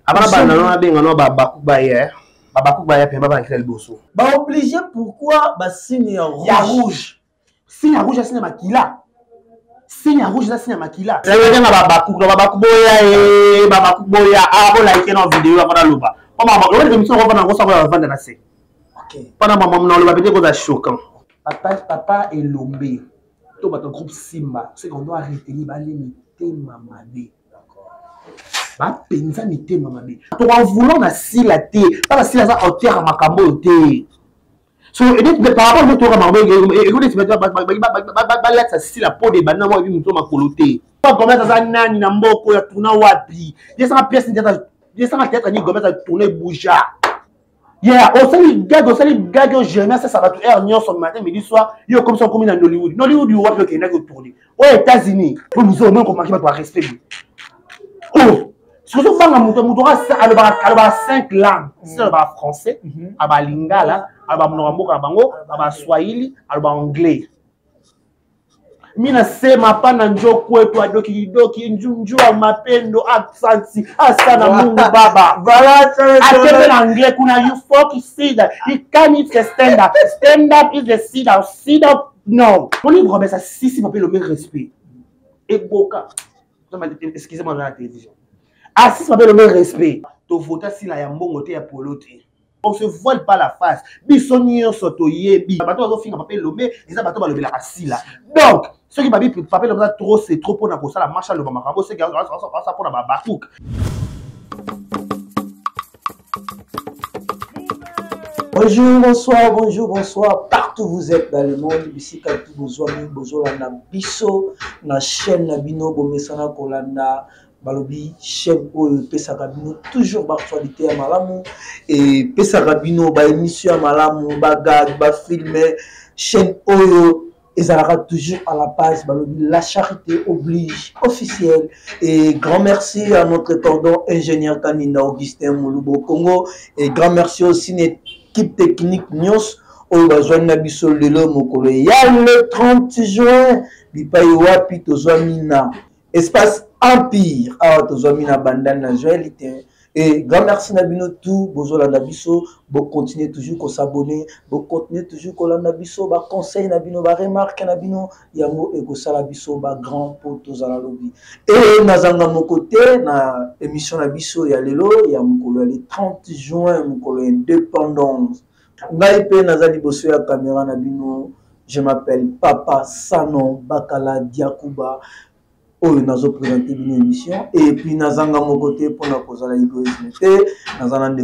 Avant obligé pourquoi signe rouge. Ya rouge. Signe rouge, signe makila. Signe rouge, signe makila. La like dans vidéo avant loba. Choquant. Papa est lombé. Tout le groupe Simba. C'est qu'on doit retenir limiter Mamadi. Ba penza mité Mamadi. To en voulant na si la té, pas si la ça hauteur à makambo té. So et par rapport à toi Mamadi, écoutez tu vas lettre ça si la peau de banana moi vi muto makoloté. Pas comment ça nani na mboko ya tuna wapi. Il ça pièce ni tête ni gomme ça tourner bouja. Yeah, au gars jamais ça va tout heure son matin midi soir, yo comme ça comme dans Hollywood. Hollywood you wapi que n'a que tourner. Aux États-Unis, pour nous au moins comment qui va pas respect. Oh, ce que je fais à mon 5 langues. C'est le français, le lingala, le swahili, le anglais. Mina sema pana njoo kwetu adoki njua mapendo aksanti asana Mungu baba. Atende na anglais kuna you fuck see that you can't eat the stand up. Stand up is the sit down. Sit up no. On lui remet ça si m'appelle le même respect. Et boka. Excusez-moi dans la télévision. Ah si m'appelle le même respect. To voter si la yambongo te ya polote. On se voile pas la face. Bisonio soto yebi. Bato bazo finga m'appelle lomé, ils bato ba lomé la assis là. Donc ceux qui m'appellent comme ça trop c'est trop pour na ko ça la marche le makambo c'est ça pour na ba bakouk. Bonjour, bonsoir. Partout où vous êtes dans le monde, ici quand vous avez besoin de biso, na chaîne Nabino Bomesana Kolanda, Balobi, chaîne Pesa Rabino, toujours d'actualité à Malamu, et Pesa Rabino, émission à Malamu, bagag, film, chaîne Oyo. Ils auront toujours à la base, Balobi, la charité oblige, officielle. Et grand merci à notre cordon ingénieur Kanina Augustin Molubo Congo, et grand merci aussi à l'équipe technique Nios, au besoin Nabiso Lelo Mokolo. Il y a le 30 juin, Bipaiwa Pitozwamina, espace Empire, à Tozwamina Bandana Joël. Et grand merci Nabino tout, Bozola Nabiso, vous continuez toujours à s'abonner, vous continuez toujours à Nabiso, vous conseil Nabino, vous remarque Nabino, Yango et Gosalabiso, vous grand pour tous à la lobby. Et Nazanga mon côté, na émission Nabiso, il y a le 30 juin, mon indépendance. Ngaïpe Nazali Bosso ya caméra Nabino, je m'appelle Papa Sanon Bakala Diakouba. Nous avons présenté une émission et puis nous avons mon côté pour la cause de l'égoïsme. Nous avons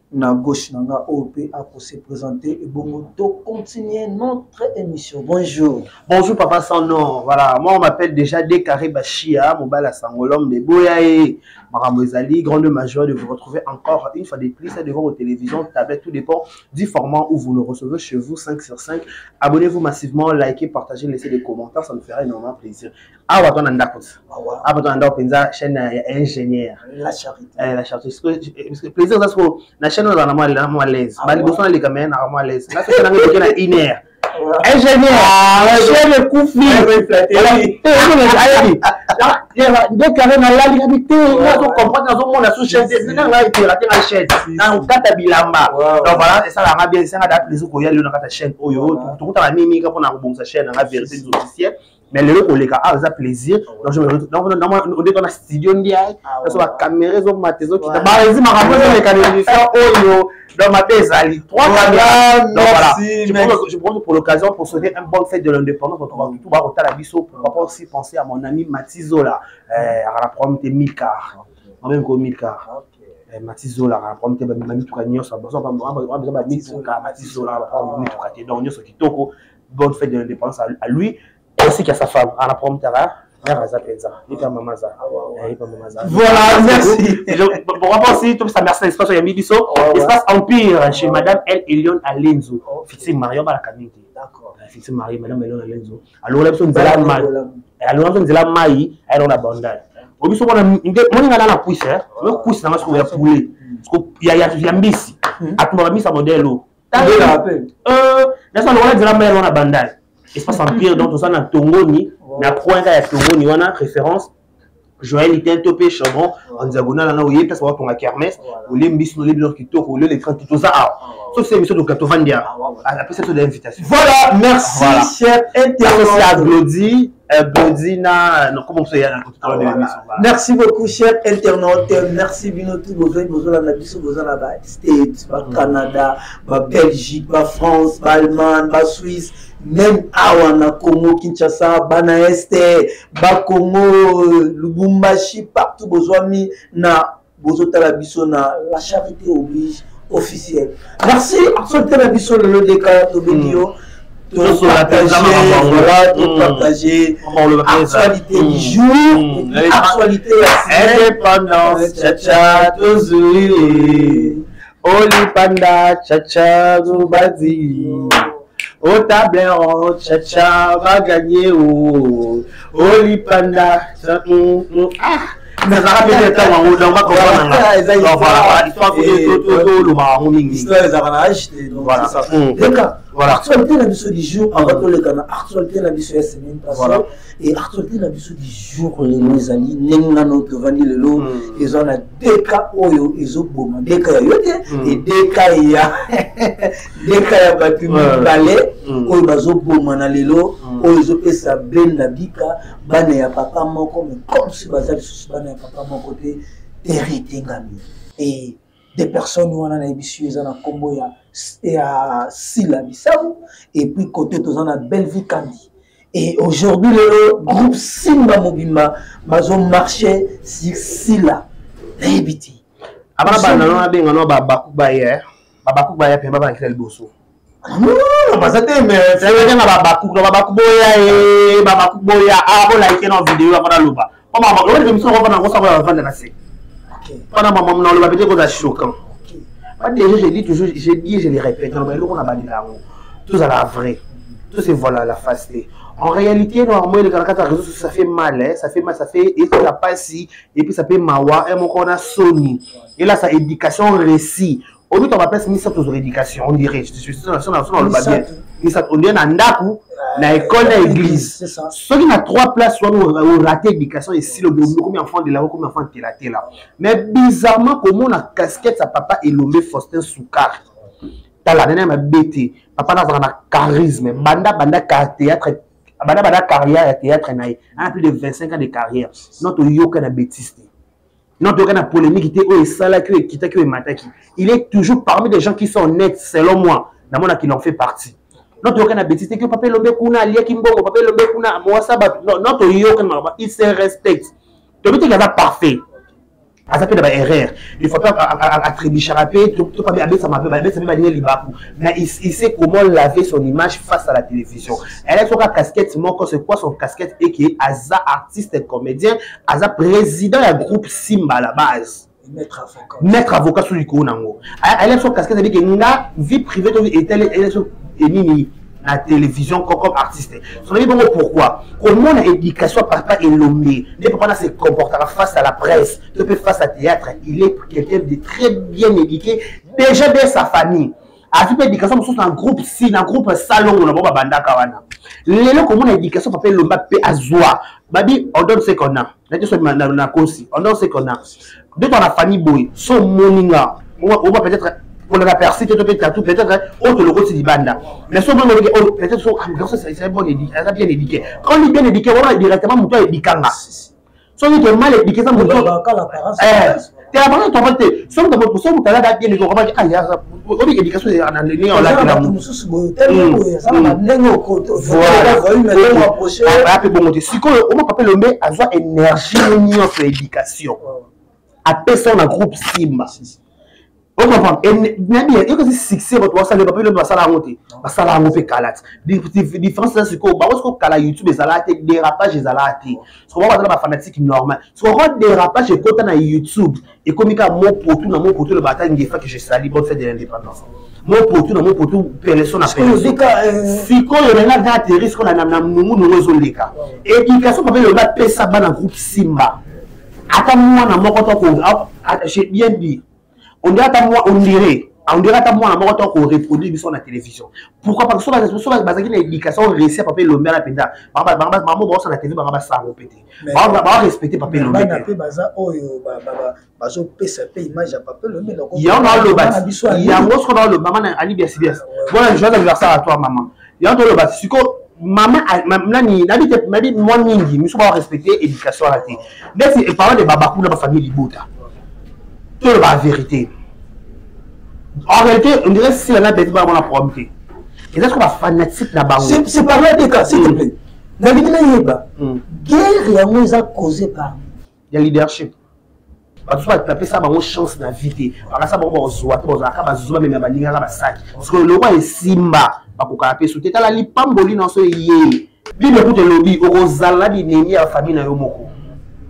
na gauche nanga OP a se présenter et bon continuer notre émission. Bonjour. Bonjour Papa Sanon. Voilà, moi on m'appelle déjà Décaré Bachia, mon bal à Sangolom de Boyaé, Maramozali, grande major de vous retrouver encore une fois de plus devant vos télévisions, tablettes, tout dépend du format où vous le recevez chez vous 5 sur 5. Abonnez-vous massivement, likez, partagez, laissez des commentaires, ça nous fera énormément plaisir. Ah, on a un chaîne ingénieur. La charité. La charité. Parce que plaisir, c'est que la chaîne est à l'aise. Les besoins les caméras sont à l'aise. Là, c'est un inert. Ingénieur. Chaîne Koufi. Dès qu'il y a la ligne, on comprend dans le monde la sous-chaîne. C'est là que la chaîne. Dans le cas de Bilamba. Donc voilà, c'est ça la bien. C'est un plaisir qu'on y a dans la chaîne. Tout le monde a mis quand on a une chaîne, la vérité officielle. Mais le coup, les gars, ça plaisir. Donc, je me retrouve dans le studio, dans la caméra, dans ma thèse, qui dans ma thèse, trois caméras. Donc voilà, je prends pour l'occasion pour souhaiter une bonne fête de l'indépendance. Tout va retarder la biseau pour aussi penser à mon ami Matizola, à la promenade de Milcar. Même comme Milcar. Matizola, à la promenade de Mamitoukagnon, ça a besoin de Matizola, donc bonne fête de l'indépendance à lui. Aussi qu'il y a sa femme, à la promenade, voilà, merci. Pour rapport aussi, tout ça, merci à l'espace Yamibiso, espace Empire, chez Madame El Elion Alenzo, fixé Mario Balakami. D'accord. Fixé Marie, Madame Elion Alenzo. Alors, là, nous allons mal. Alors, nous allons maï, elle en abandonne. Au bout, on a la pousse, le couche, ça va se trouver à poulet. Parce qu'il y a un bis, à tout le monde, ça modèle. On a bandal. Espace Empire, donc tout ça, on a Tongoni, on a point à Tongoni, on a référence Joël était un topé chambon en diagonale là où il est parce qu'on a kermesse ou les mbis nous les blancs qui tournent ou les 30 tout ça sauf c'est émission de Katovandia après cette invitation voilà merci cher internaute Glody na non comment ça y a tout à l'heure de l'émission merci beaucoup cher internaute merci bino tout besoin la biso besoin la States Canada Belgique France Allemagne Suisse même awana Congo Kinshasa bana Este ba Congo Lubumbashi partout besoin mi na bozota la biso na la charité oblige officielle merci absolument la biso le déca to video tout partager actualité du jour actualité indépendance tcha tozui oli panda tcha zubadi au tablero tcha va gagner oli panda mais ça rappelle le temps où on va comprendre voilà actualité la mission du jour on va tout le canal actualité la mission semaine passée et actualité la mission du jour les amis nenga notre vandi le lot ils ont la deux cas oyo ils ont bon deux cas et deux cas ya bâtiment balai oyo bazo bon na lelo oyo ils ont fait ça ben la bika bana ya papa moko mais comme si bazali sous bana ya papa moko côté hérité ngami et des personnes où on a habitué à la combo ya Sila Bissau et puis côté tous on a Bellevue Kandi et aujourd'hui le groupe Simba Mobimba bazo marché sur Sila habité abana bana no abenga no bakuba hier pe baba nkile liboso non pas ça mais c'est vrai na bakuboya abo like na vidéo abana loba mama lo le miso ko na ko sa ba vanda na se pendant maman non le va peut-être que choquant déjà je dis toujours je dis et je les répète mais on a banni là tout ça la vrai tout c'est voilà la facilité en réalité normalement les caractères réseaux ça fait mal hein? ça fait et ça passe et puis ça fait mawa et mon on a Sony et là ça éducation récit au lieu on va passer mission aux éducation on dirait je suis sur le babien et ça on dit na ndaku na école na église ceux qui na 3 places soit on raté éducation et si le combien enfant de là combien enfant de là mais bizarrement comment on a casquette sa papa Elombe Faustin Soukar dans la dernière ma bêté papa na charisme banda théâtre banda carrière théâtre na plus de 25 ans de carrière notre yoka na bêtise notre yoka na polémique était au sala que kita que mataki il est toujours parmi des gens qui sont honnêtes selon moi dans mon qui en fait partie notre yoka na bêtise que papa Elombe kuna alia kimbongo papa Elombe kuna mwasaba notre yoka il se respecte tu veux dire parfait à ça peut avoir erreur il faut pas attribuer charapé tout pas bien ça m'a fait ça m'a dit libaku mais il sait comment laver son image face à la télévision elle a son casquette mon c'est quoi son casquette et qui est Aza artiste comédien Aza président du groupe Simba à la base maître avocat sur le Konango elle a son casquette avec une vie privée et nini la télévision comme artiste. Pourquoi? Comment l'éducation papa Elombe ne peut pas se comporter face à la presse, ne peut face à théâtre. Il est quelqu'un de très bien éduqué, déjà de sa famille. Avec l'éducation, nous sommes un groupe un groupe salon, on a banda kawana. Les comment l'éducation papa Elombe peut azwa. Babi, on donne ce qu'on a. On donne ce qu'on a. De dans la famille boy, son moninga, on va peut-être on a perçu peut-être autre le côté du banda mais son peut-être c'est bon éduqué elle a bien éduqué quand il est bien éduqué on va directement monter éducanga son il est mal éduqué ça monter tu as parlé ton côté son de pour son tu as bien éduqué on va dire ah il y a l'éducation est en ligne on l'a si on m'appelle le mais à soit énergie sur l'éducation à personne un groupe Simba. On comprend. Et bien, il y a succès votre ça le papier le basala monter. Basala monter calat. Différence c'est que parce que cala YouTube ça a été dérapage ça a été. Ce qu'on va dans la fanatique normal. Ce qu'on va dérapage et quand on a YouTube et comme il y a mon potou le bataille des fois que je salue bonne fête de l'indépendance. Mon potou personne à personne. Si quand il y a là atterrir ce qu'on a nous résoudre les cas. Éducation papier le bat pesa dans groupe Simba. Attends moi na mon compte j'ai bien dit. On dit à moi, on dirait, on dirait que moi, on a reproduit sur la télévision. Pourquoi? Parce que sur la base de l'éducation, réussi à papier le maire à Penda. Maman, on sur la télé, on va ça répéter. On va respecter papier le maire. Il y a un le bas. Il y a un autre dans le maman Ali BSBS. Voilà, je vais anniversaire à toi, maman. Il y a un le bas. Si maman, m'a dit, moi, Ningi, nous sommes respecter l'éducation à la télé. Mais si, parlant de Babakou, dans ma famille, Libouta. Tout le vérité. En réalité, on dirait que si la bête va avoir la probabilité. Et est-ce qu'on va fanatique là-bas? C'est pas vrai des cas, s'il te plaît. La guerre, il y a causé par. Il y a leadership. Parce que tu as ça une chance d'inviter. Parce que ça va zoa, tu vas zoa même à balinga à sac. Parce que le roi est simba. Parce que tu as sous tête la lipamboli dans ce yé. Bi me coûte lobby au rozala bi neni à famille na yo moko.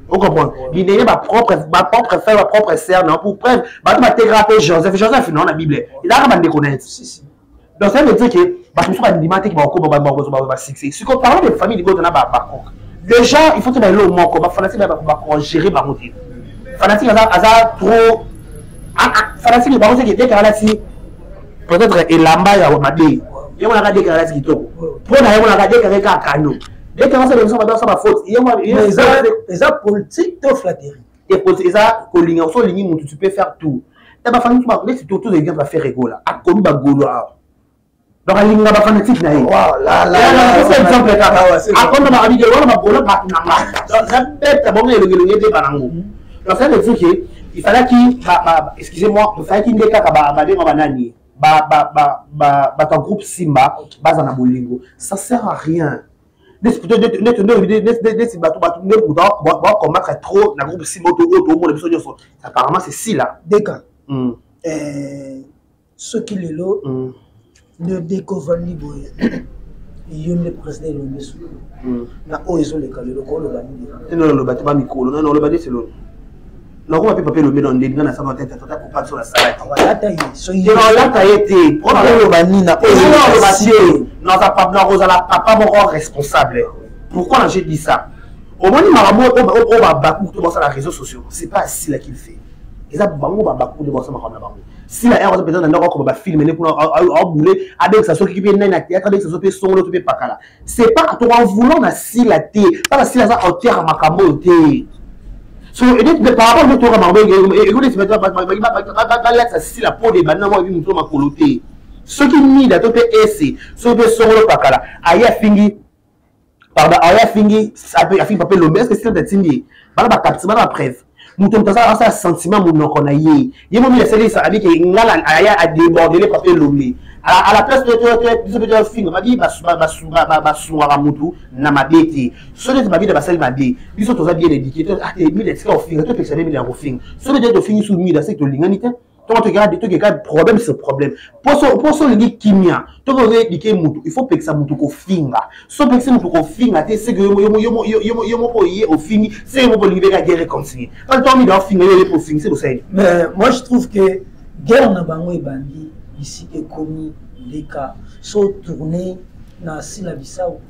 Vous comprenez? Il n'est pas propre frère, ma propre sœur, non, pour preuve. Tu vas t'égraper Joseph, non, la Bible. Il a pas de connaître. Donc, ça veut dire que, je ne suis pas qui va encore succès. Si on parle de famille, déjà, il faut que tu aies le mot, fanatique va gérer ma routine. Fanatique, trop. Fanatique, il va dire peut-être, il l'a il y a madé. Il y a un déclaré qui tombe. Pour la déclaré qu'à Kano. Dès que ça va faire faute, il y a des politiques de flatterie. Et pour ça, tu peux faire tout. Tu vas faire tout, tout les gens vont faire rigoler. À quoi nous bagolo donc il n'y a pas fanatique naïf. Voilà, c'est exemple là. À quoi nous va dire on va bagolo pas na. Donc ça bête bon le banango. Donc ça veut dire que il fallait qu'il excusez-moi, il fallait qu'il n'y ait qu'à banani. Ton groupe Simba, base en abolingo. Ça sert à rien. Combattre trop dans le groupe Simoto apparemment c'est si là des cas ceux qui le lot ne découvrent ni boy il y a le président de l'ONU na oizo le calé le colo non le bâtiment micro non le bâtiment c'est l'autre non on va pas le mettre dans des grands ensemble tête pour pas sur la salle voilà taille so il là ta été prendre le bani na le bâtiment non ça pas non rosa la papa mon responsable. Pourquoi j'ai dit ça? Au moins, on va beaucoup de sur les réseaux sociaux. C'est pas si là qu'il fait. Et ça, on va beaucoup de ça. Si la on peut dans comme filmer pour bouler avec ça soit qui peut naître avec ça soit son l'autre peut pas là. C'est pas toi en voulant na si la té, pas si la ça en terre makambo té. So et par rapport à toi makambo écoutez c'est pas là si la peau des bananes moi vi ma coloté. Ceux qui mis la topé essayer, ceux qui sont le pas là. Aya fingi pardon, aya fingi a fingi papier l'homme est-ce que c'est d'atteindre bana ba capture bana preuve mutum tasa asa sentiment mun non kona ye mo mi laisser ça avec ngala aya a déborder le papier l'homme à la place de tu fingi ma dit ba mutu na mabeti so de ba vie de basali mabe biso toza bien éduqué ah te mi laisser au fingi to pe saber mi la au fingi so de to fingi sous mi da c'est to linganité. Toi, tu regardes, problème, c'est problème. Pour ce qui kimia, tu vas éduquer mutu. Il faut que ça mutu ko finga. So que ça mutu ko finga, c'est que yo au fingi, c'est mo libérer la guerre réconcilier. Quand tu as mis dans finga, il faut finir, c'est ça. Mais moi je trouve que guerre na bango et bandi ici est commis des cas so tourner na Sila Bissau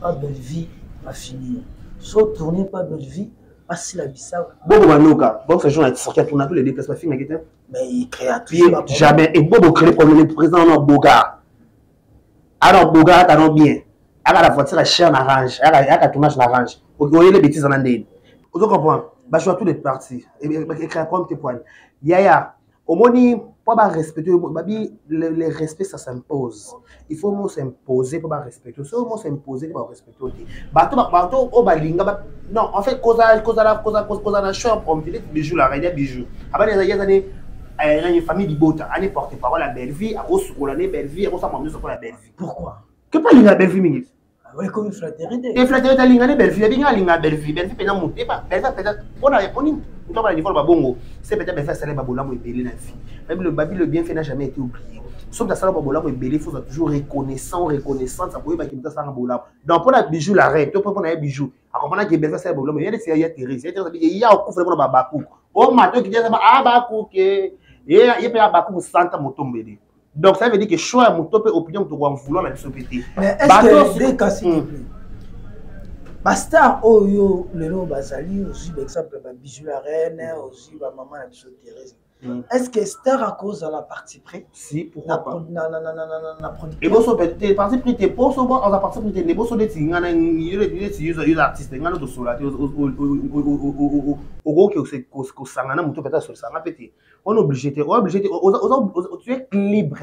pas belle vie va finir. So tourner pas belle vie à Sila Bissau. Bobo Manoka, bon ce jour-là sorti à tourner tous les déplacements finga qui mais il crée jamais et Bobo crée problème le président non Boga. Alors Boga t'as bien. À la voiture la chair n'arrange, à la tournage n'arrange. Vous voyez les bêtises en andine. Vous comprenez? Bah je vois tous les parties et écrire comme tes points. Yaya, au moni pas respecter le respect ça s'impose. Il faut nous s'imposer pour respecter. Si on s'imposer pour respecter. Bateau au balinga non en fait cause na choix pour me bijou la radio bijou. Aba les années une famille d'Ibota, année porte-parole à Belleville, à Roscoulané Belleville, à Rosamondou sur la Belleville. Pourquoi? Que pas l'inga Belleville minute. Oui, comme une fraternité. Et fraternité à l'inga Belleville, bien l'inga Belleville, Belleville peut monter pas. Peut-être on a on niveau le bongo. C'est peut-être faire ça les babolam et belé la vie. Même le babi le bienfait n'a jamais été oublié. Sauf que ça babolam et belé faut toujours reconnaissant ça pour y ça babolam. Donc pour la bijou la reine, toi pour un bijou. À comprendre que Belleville ça babolam, il y a des il y a Thérèse, il y a au coup vraiment babakou. Oh matin qui dit ça babakou que et il peut avoir beaucoup de santa motombé. Donc ça veut dire que choix moto peut opinion de vouloir la société. Mais est-ce que des cas s'il vous plaît? Basta oyo le lo bazali aussi par exemple ba bijou la reine aussi ba maman la biso Thérèse. Est-ce que Esther à cause de la partie près? Si, pourquoi pas? Et bon, t'es parti pris, t'es pas souvent, on a parti pris, t'es beau sur des tigres, il artistes, il y a d'autres sur la, au gros que c'est qu'au sangana, mon peut-être sur le sangana, pété. On est obligé, tu es libre.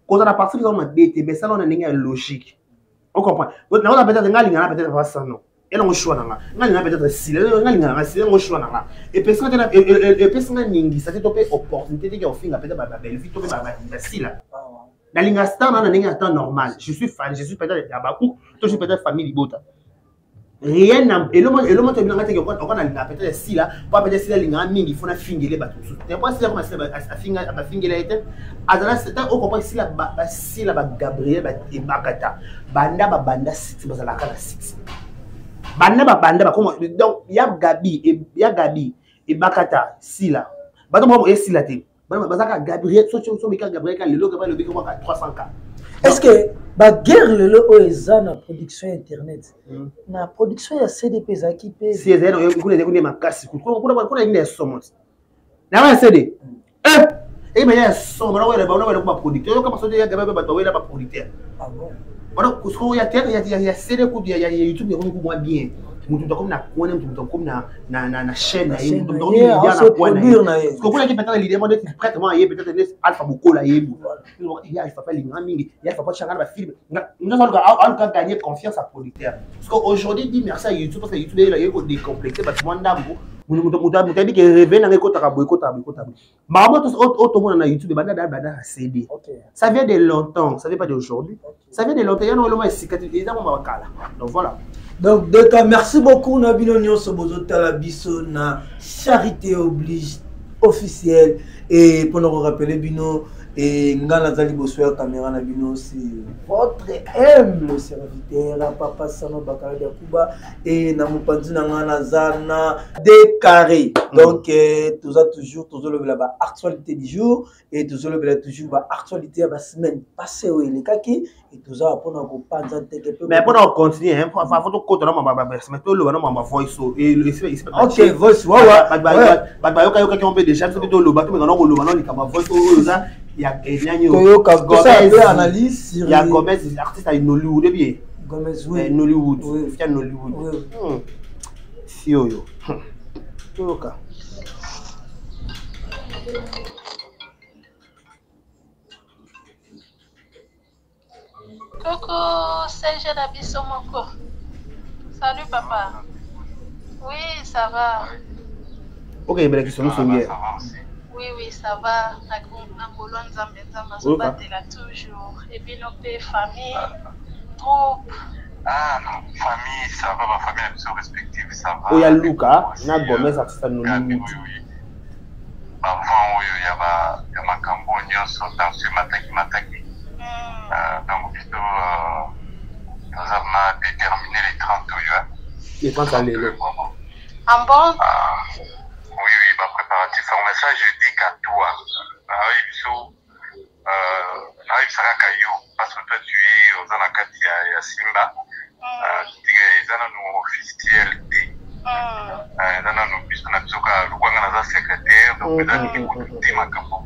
Quand on a parti pris, on a été, mais ça, on a une logique. On comprend. On a peut-être pas ça, non. Elle a choix nanga ngali peut-être si ngali nanga si on choix nanga et personne ningi ça c'est topé opportunité de faire peut-être ba belle vie topé ba si là na linga star na ninga temps normal je suis fan je suis peut-être Yabakou je suis peut-être famille Libota rien et le monde te binanga te ko on a peut-être si là pas peut-être si la linga mingi fona fingele ba tout c'est pas si là comment ça a fingele été azala c'est au comprendre si la ba Gabriel ba et Bakata banda six bazala kana six banda comment donc ya Gabi et Bakata Sila bato mo e Sila te bazaka Gabriel so mika Gabriel ka lelo Gabriel le biko 300K. Est-ce que ba guerre le oeza na production internet na production ya CDP zaki pe si ezero yo kule makasi kuna ine somot na ba CD et mais ya somo na wele ba producteur yo kama so ya Gabriel ba wele ba producteur. Ah bon. Voilà, parce qu'il y a CD il y a YouTube qui est moins bien. Mutu comme na kuona mutu comme na chaîne na yebo donc il y a na kuona parce que kuna qui peut-être l'idée modèle prêtement yé peut-être alpha bukola yebo il y a alpha pas linga mingi il y a alpha pas changa ba film nous allons gagner confiance à producteur parce qu'aujourd'hui dit merci à YouTube parce que YouTube il a décomplexé parce que moi ndambo mutu dit que rêver na ko taka boy ko tabu mais moi tout monde na YouTube banda CD ça vient de longtemps ça vient pas d'aujourd'hui ça vient de longtemps il y a no cicatrisé dans mon bakala donc voilà. Donc, merci beaucoup, Nabino Nyonso Bozo Talabiso, na charité oblige officielle. Et pour nous rappeler, Bino, et Ngana Zali Bossoya Caméra Nabino, c'est votre humble serviteur, Papa Sano Bakara de Kuba, et Namupanzi Nangana Zana Décarré. Donc, tout ça toujours le la actualité du jour, et tout ça le toujours actualité de la semaine passée, où il est kaki. Et tout ça pour nous comprendre. Mais pour nous continuer, il faut que nous mais tout le monde a voice et ok voice ouais qui on peut déjà c'est tout le bateau mais on a voice ça il y a analyse il y a Gomez artiste à Nollywood bien Gomez oui Nollywood fier Nollywood si yo ka Coucou, c'est Jenabiso Moko. Salut papa. Oui, ça va. Ok, bien que nous sommes hier. Oui, ça va. Angolo Nzambenzamba, so batela toujours. Et puis nos famille, troupe. Ah non, famille, ça va, ma famille est respective, ça va. Il y a Luca, na Gomez artiste Nollywood. Avant, il y a ma campagne sur dans ce mataki. Donc, plutôt, nous avons déterminé les 30 juin. Les 30 à l'élo. En bon? Oui, ma préparatif. Mais ça, je dis qu'à toi. Parce que toi, tu es aux Anakati à Simba. Ils ont nos officiels. Ils ont nos puisques secrétaire. Donc, ils ont écouté ma campagne.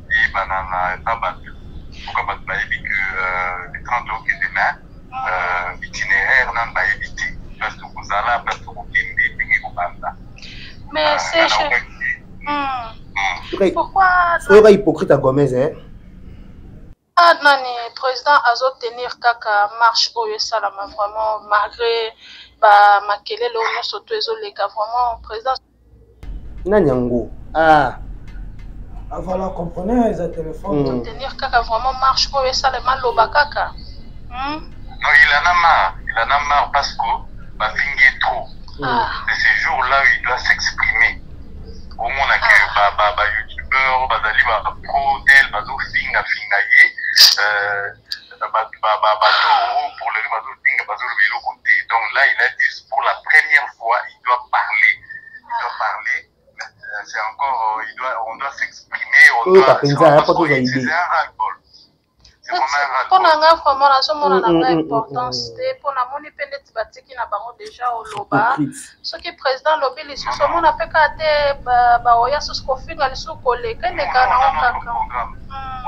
Et banana, pourquoi pas que les 30 jours qui demain, itinéraire n'a pas évité. Parce que vous allez, parce que vous avez mais c'est pourquoi c'est hypocrite à Gomez, hein? Ah, nani, président Azo tenir kaka marche au Salama vraiment, malgré ma kele l'on surtout les gars vraiment, président. Nanyango. Ah. Ah voilà, comprenez, ils ont téléphone. Tenir kaka vraiment marche au Salama loba kaka. Non, il en a marre parce que ma fille est trop. Et ces jours-là, il doit s'exprimer. Au moins, on a que youtubeur, bazali ba pro tel, bazo finga fingaye, pour le bazo finga bazo le vélo côté. Donc là, il a dit pour la première fois, il doit parler. Il doit parler. C'est encore, on doit s'exprimer. C'est un ras-le-bol. C'est vraiment pour nga vraiment na somona na nga importance te pour na moni pe ndeti batiki na bango déjà au loba soki président lobi lisusu omona pe ka te baoya susu kofinga lisusu koleka eleka nango kaka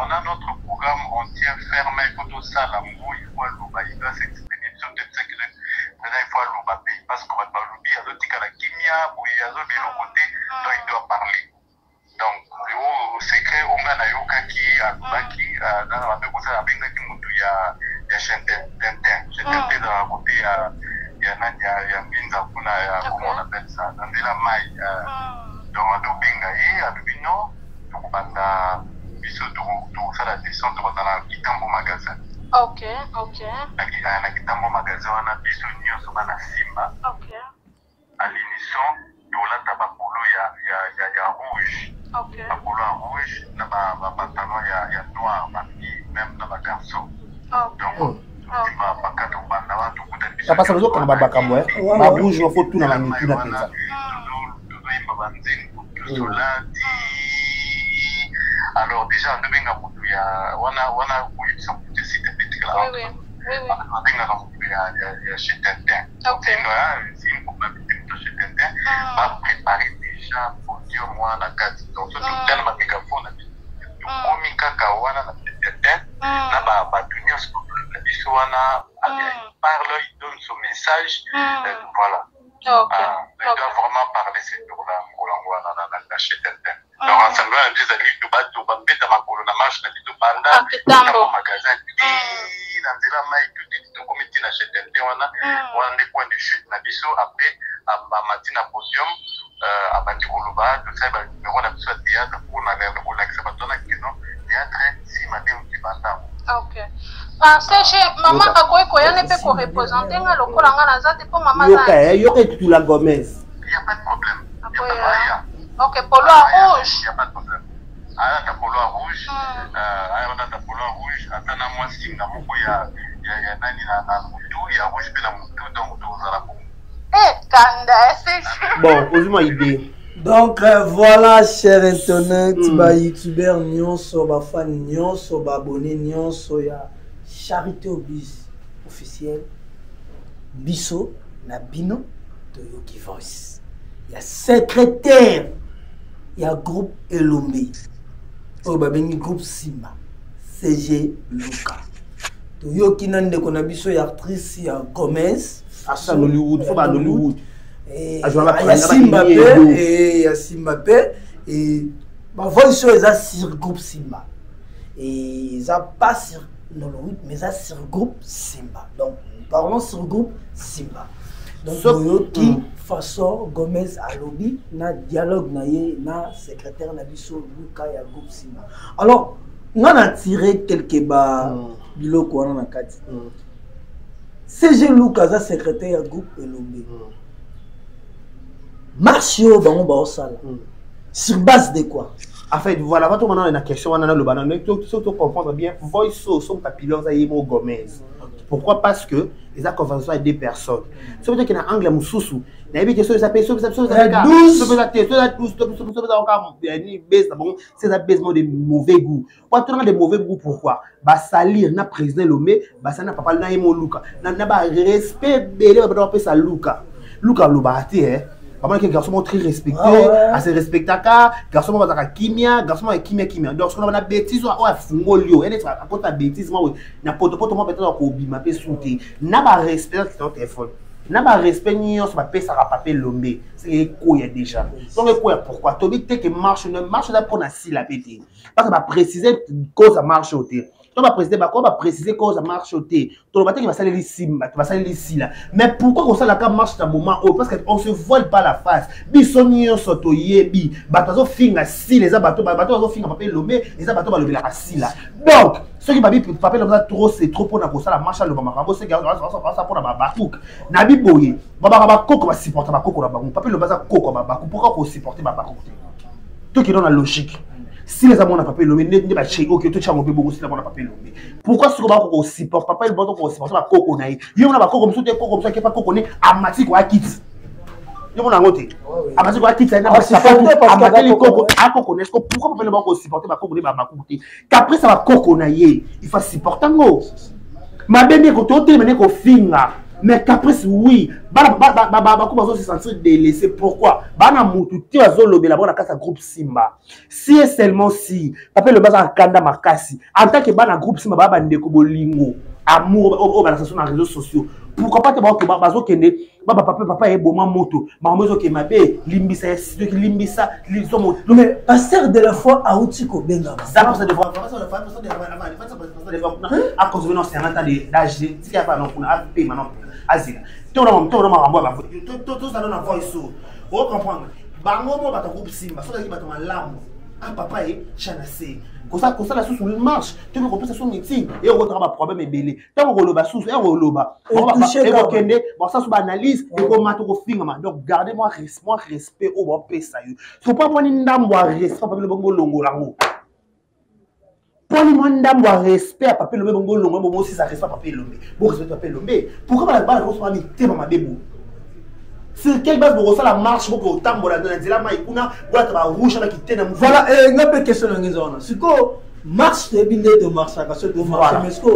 on a notre programme on tient ferme il faut tout ça la mou il faut loba il doit s'exprimer sur des secrets maintenant il faut loba pays parce que bato balobi azotika la kimia boye azobi no côté donc il doit parler donc au secret onga na yokaki alobaki dans la même chose abengaki mutu ya chaîne Tintin dans la côté ya nani ya mbinza kuna ya comment on appelle ça dans de la maille donc adobenga ye adobino tokobanda biso tokosala descente tokobanda na Kitambo magasin na Kitambo magasin wana biso nyonso bana simba à l'unisson tolata bakolo ya rouge bakolo ya rouge na bapantalon ya noir même na bagarçon donc bakata kobanda wana tokuta biso pasa bazokanga babakambo barouge bafo tuna na mituna mpenza tozoyimba banzengu tozolati alors déjà tobenga mutu ya wana koyebisa mutu esite petikala abengaka mutu ya chez Tintin c'est une probabilité mutu chez Tintin bapréparer déjà podium wana kati donc so totala bamégaphone na biso tokomi kaka wana na Tintin na bato nyonso na biso wana parle il donne son message voilà il doit vraiment parler ces jours-là mokolango wana na chez Tintin donc ensemble na biso ezali bato babeta makolo na marche na biso banda na magasin na nzela mai tokomi ntina chez Tintin wana nde coin de chute na biso après amati na podium abandi koloba tosali banumero na biso ya théâtre mpona kolakisa bato wana keno théâtre nsima nde okibandamo Serge, maman akoki koyana mpe korepresente nga lokola nga naza te mpo mama yoka etutula Gomez. Il n'y a pas de problème. Ok, polo à rouge. Il n'y a pas de problème. Ah, t'as polo à rouge. T'as polo à rouge. Attends, moi, si na moko ya nani na mutu, ya rouge pe na mutu, donc tozala bon. Kanda, c'est bon, ozuma idée. Donc voilà, chers internautes, ba youtubeur nyonso, ba fan nyonso, ba abonné nyonso ya Charité Oblige officiel. Biso na bino Toyoki Voice. Il y a secrétaire, il y a groupe Elombe. Oh ba bengi groupe Simba. CG Luka. Toyoki nande kona biso ya actrice ya Gomez. Asa Hollywood, faut pas Hollywood. Il y a Simba et il y a Simba et ma voice est sur groupe Simba et ça pas sur Nollywood mais ça sur groupe Simba. Donc nous parlons sur groupe Simba. Donc qui façon Gomez à lobby na dialogue na ye na secrétaire na biso Luka ya groupe Simba. Alors on a tiré quelques bas biloko wana na kati. CG Luka za secrétaire ya groupe Elombe. Marchio bango ba osala. Sur base de quoi? En fait, voilà, quand on a une question, on a le banane, il faut comprendre bien, voice son papillon, ça y est, Gomez. Pourquoi? Parce que les a conversation avec des personnes. Ça veut dire qu'il y a un angle moussou. Il y a des questions, ça peut être 12, c'est un baisement de mauvais goût. Quand on a de mauvais goût, pourquoi? Bah, salir, na président Lomé, bah, ça n'a pas parlé na Luka. N'a pas respect, belé, bah, on peut ça Luka. Luka, l'obati, hein. Vraiment que garçon très respecté, assez respecté garçon va kimia, garçon kimia. Donc on a bêtise ou à fungolio, et à côté de bêtise moi na poto moi peut-être ko bima pe souté. Na ba respect sur téléphone. Na ba respect ni on se va payer ça papier lombé. C'est quoi il y a déjà. Donc quoi pourquoi Tobi que marche là pour na si la pété. Parce que va préciser cause ça marche au thé. On va préciser cause ça marche au thé. Tout le matin il va salir ici, tu vas salir ici là. Mais pourquoi on ça la cam marche à un moment parce qu'on se voile pas la face. Bisonio soto yebi, batazo finga si les abato batazo finga papier lomé, les abato ba lever la si là. Donc ceux qui babi papier lomé trop c'est trop pour na ko ça la marche le makambo c'est ça pour na babakouk. Na biboye, baba koko va supporter ba koko na bango. Papier lomé ça koko ba bakou. Pourquoi qu'on supporter ba bakou? Tout qui donne la logique. Si les amants n'ont pas payé l'homme, n'est pas chez ok, tout chambre beaucoup si les amants n'ont pas payé l'homme. Pourquoi ce qu'on supporte papa il bon qu'on supporte pas coco naï. Il y en a pas coco comme ça, coco comme ça qui pas coco né amatique ou à quitte. on a noté. Ah parce que quoi titre ça n'a pas supporter parce que à Coco à Coco n'est-ce que pourquoi pas le banco supporter ba Coco ba makuti qu'après ça va Coco na yé il faut supporter ngo ma bébé ko to télé ko finga mais qu'après oui ba ko se sentir délaissé pourquoi ba na mutu ti azo lobela bona kasa groupe Simba si et seulement si papa le basa kanda makasi en tant que ba na groupe Simba ba ndeko bolingo amour au sur les réseaux sociaux pourquoi pas te voir que bazo kende papa est bon moto mamozo ke mabe limbisa limbisa lisomo mais pasteur de la foi a outiko benga ça parce de fois à cause de non c'est un temps d'âge si y a pas non pour AP maintenant azila tout le mambo ba tout ça dans voix so on comprendre bango mo ba groupe Simba so ba malamu ah papa est chanacé comme ça la sous marche tu me comprends ça son meeting et on va problème belé tant on loba sous et on loba on va kende bon ça sous analyse et on m'a tout finga donc gardez-moi respect au bon pesa yo faut pas prendre ndambo respect pas le bongo longo lango prenez-moi ndambo respect à papier le bongo longo bon aussi ça respect papier lombe bon respect papier lombe pourquoi la balle reçoit mi tema ma bébou. Sur quelle base vous la marche pour que tambola dans la maïkuna ou rouge avec qui voilà une autre question dans zone c'est que marche de binde de marche à cause de marche mais ce que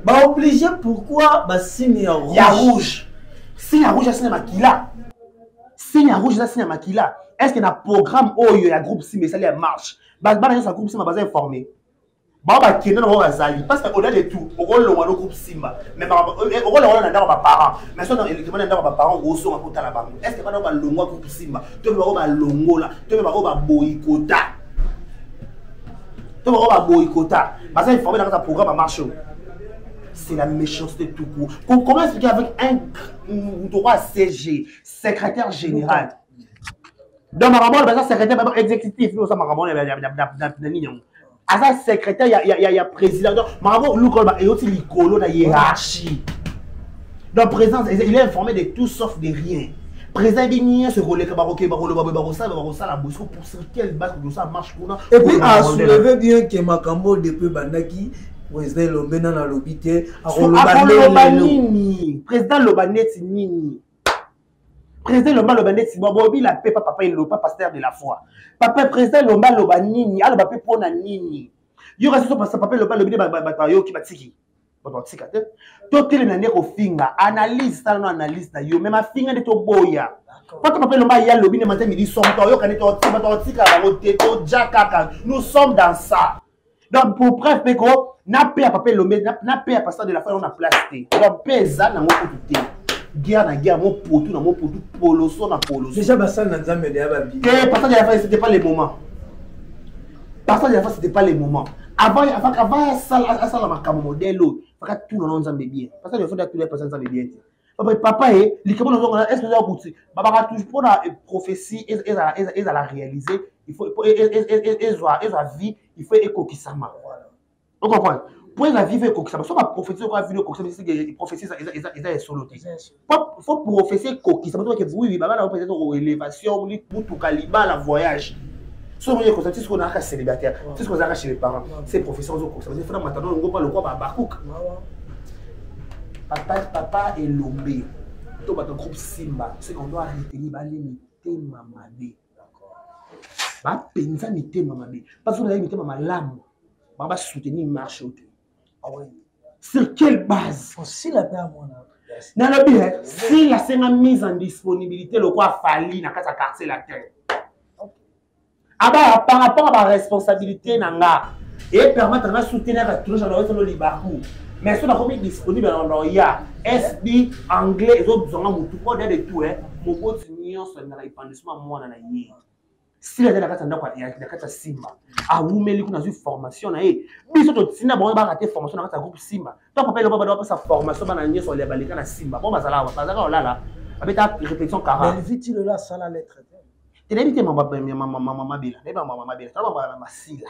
bah obligé pourquoi bah signe rouge il y a rouge signe rouge c'est makila signe rouge c'est makila est-ce qu'il y a un programme où il y a groupe si mais ça les marche bah ça groupe si ma base informé bah qui est dans Zali parce que au-delà de tout au rôle le groupe Simba mais au rôle on a dans parents mais ça dans électrement dans parents au son à côté la banque est-ce que pas dans le groupe Simba tu vas au longo là tu vas au boycota tu vas au boycota parce que informé dans un programme à marche c'est la méchanceté tout court comment expliquer avec un droit CG secrétaire général dans ma maman le secrétaire exécutif nous ça ma maman Asa secrétaire, il y a président. Donc, Marabo Loukolba et aussi l'icolo de hiérarchie. Donc, président, il est informé de tout sauf de rien. Président, il y a ce rôle que Baroké, Barossa, la bouche pour sur quelle base ça marche pour nous. Et puis, à soulever bien que Makambo depuis Bandaki, président Lombena dans l'obité, président Lobanet Nini. Président Lomba Lobanet, Bobi la paix, papa il pas pasteur de la foi. Papa président Lomba Lobanini, alors papa pour na nini. Yo reste sur papa Lomba Lobide batayo qui batiki. Bon tika te. To tele na ndeko finga, analyse ça non analyse na yo, même ma finga de to boya. Quand papa Lomba ya lobine matin midi somme to yo kaneto tika ba teto jakaka. Nous sommes dans ça. Donc pour bref peko, na paix à papa Lomba, na paix à pasteur de la foi on a place té. Donc pesa na mo tout guerre na guerre mon potou na mon potou poloso na poloso déjà basal na nzambe de ababi que parce que la c'était pas les moments parce que la c'était pas les moments avant ça la makamo modèle faka tout na nzambe bien parce que il faut que tout les personnes nzambe bien papa et likamo na zonga est-ce que ça kuti baba toujours pour la prophétie et à la réaliser il faut vie il faut écokisama vous comprenez pour la vie fait quoi ça soit ma prophétie ou la vie quoi ça c'est prophétie ça est solo faut prophétie quoi ça veut dire que oui baba na peut-être élévation ou tout calibre la voyage so vous que ça c'est ce qu'on a qu'à célibataire c'est ce qu'on a chez les parents c'est profession quoi ça veut dire faut maintenant on pas le quoi ba cook papa et lombe to ba groupe Simba c'est qu'on doit retenir ba limiter mamabe d'accord ba penza mité mamabe parce que on a limité mamalamu ba soutenir marche autre. Sur quelle base? Si la paix à mon dans le bien, si la scène mise en disponibilité, le quoi falli n'a qu'à casser la tête. Par rapport à la responsabilité, et permettre de soutenir tout le libakou. Mais si on a mis disponible dans le ya, SB, anglais, les autres ont tout pour de tout, mon pote n'y a pas d'épanouissement moi dans la yé. Si la délégation il y a Simba a oumeli kuna zu formation na e biso to tina bon ba rater formation na groupe Simba donc papa le ba sa formation ba na nyeso le balika na Simba bon bazala là abeta réflexion car mais vite il là ça la lettre telebite maman bila et maman bila ça ba masila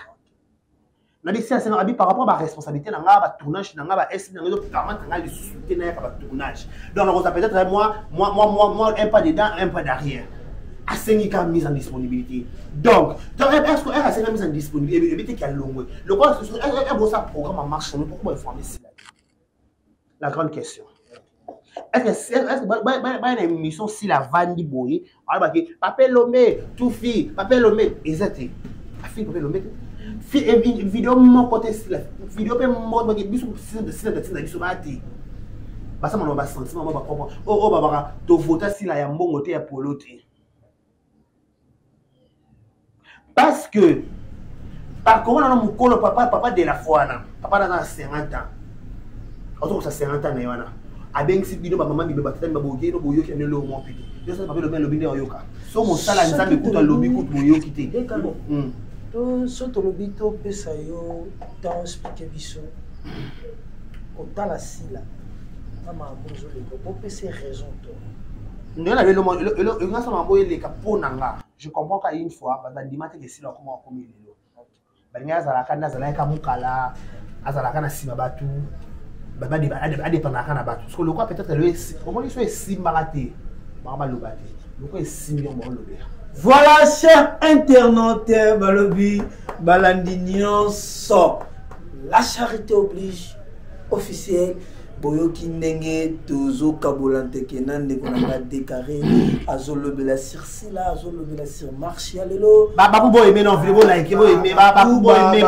na dit ça abi par rapport à la responsabilité na nga ba tournage na nga ba SB na nga permettre na le soutien na ba tournage donc on peut-être moi un pas dedans un pas derrière à 5 ans mise en disponibilité. Donc, est-ce qu'elle a 5 ans mise en disponibilité? Évitez qu'il y a long. Le quoi, est-ce que ça programme en marche? Pourquoi informer cela? La grande question. Est-ce que une émission si la Vandi Boye, Papa Lomé, tout fille, Papa Lomé, exact. Fille Papa Lomé. Vidéo mon côté la vidéo peut mon que biso de biso bati. Basa mon ba sentiment ba propre. Oh baba to voter si la ya mbongo te ya polote. Parce que par contre on a mon colo papa de la foi na. Papa dans 50 ans. Autour ça 50 ans na yana. Abeng si bino ba maman bi ba tata ba boye no boyo ki ne lo mo piti. Je sais pas le bien le bien yoka. So mon sala nzambe kuta lobi kuta boyo kité. Soto lobito pesa yo tant expliquer biso. Autant la sila. Mama bonzo le ko pesa raison to. Je comprends qu'une fois, que si comment on voilà, chers internautes, Balobi, Balandignon sort. La charité oblige, officielle. Boyoki Nenge, Tozo Kabolante Kenan, Nekonanga décaré, Azolobe la Cirsila, Azolobe la Cir Marchialelo. Babou boy, mais non, vous like, vous aimez, Babou boy, mais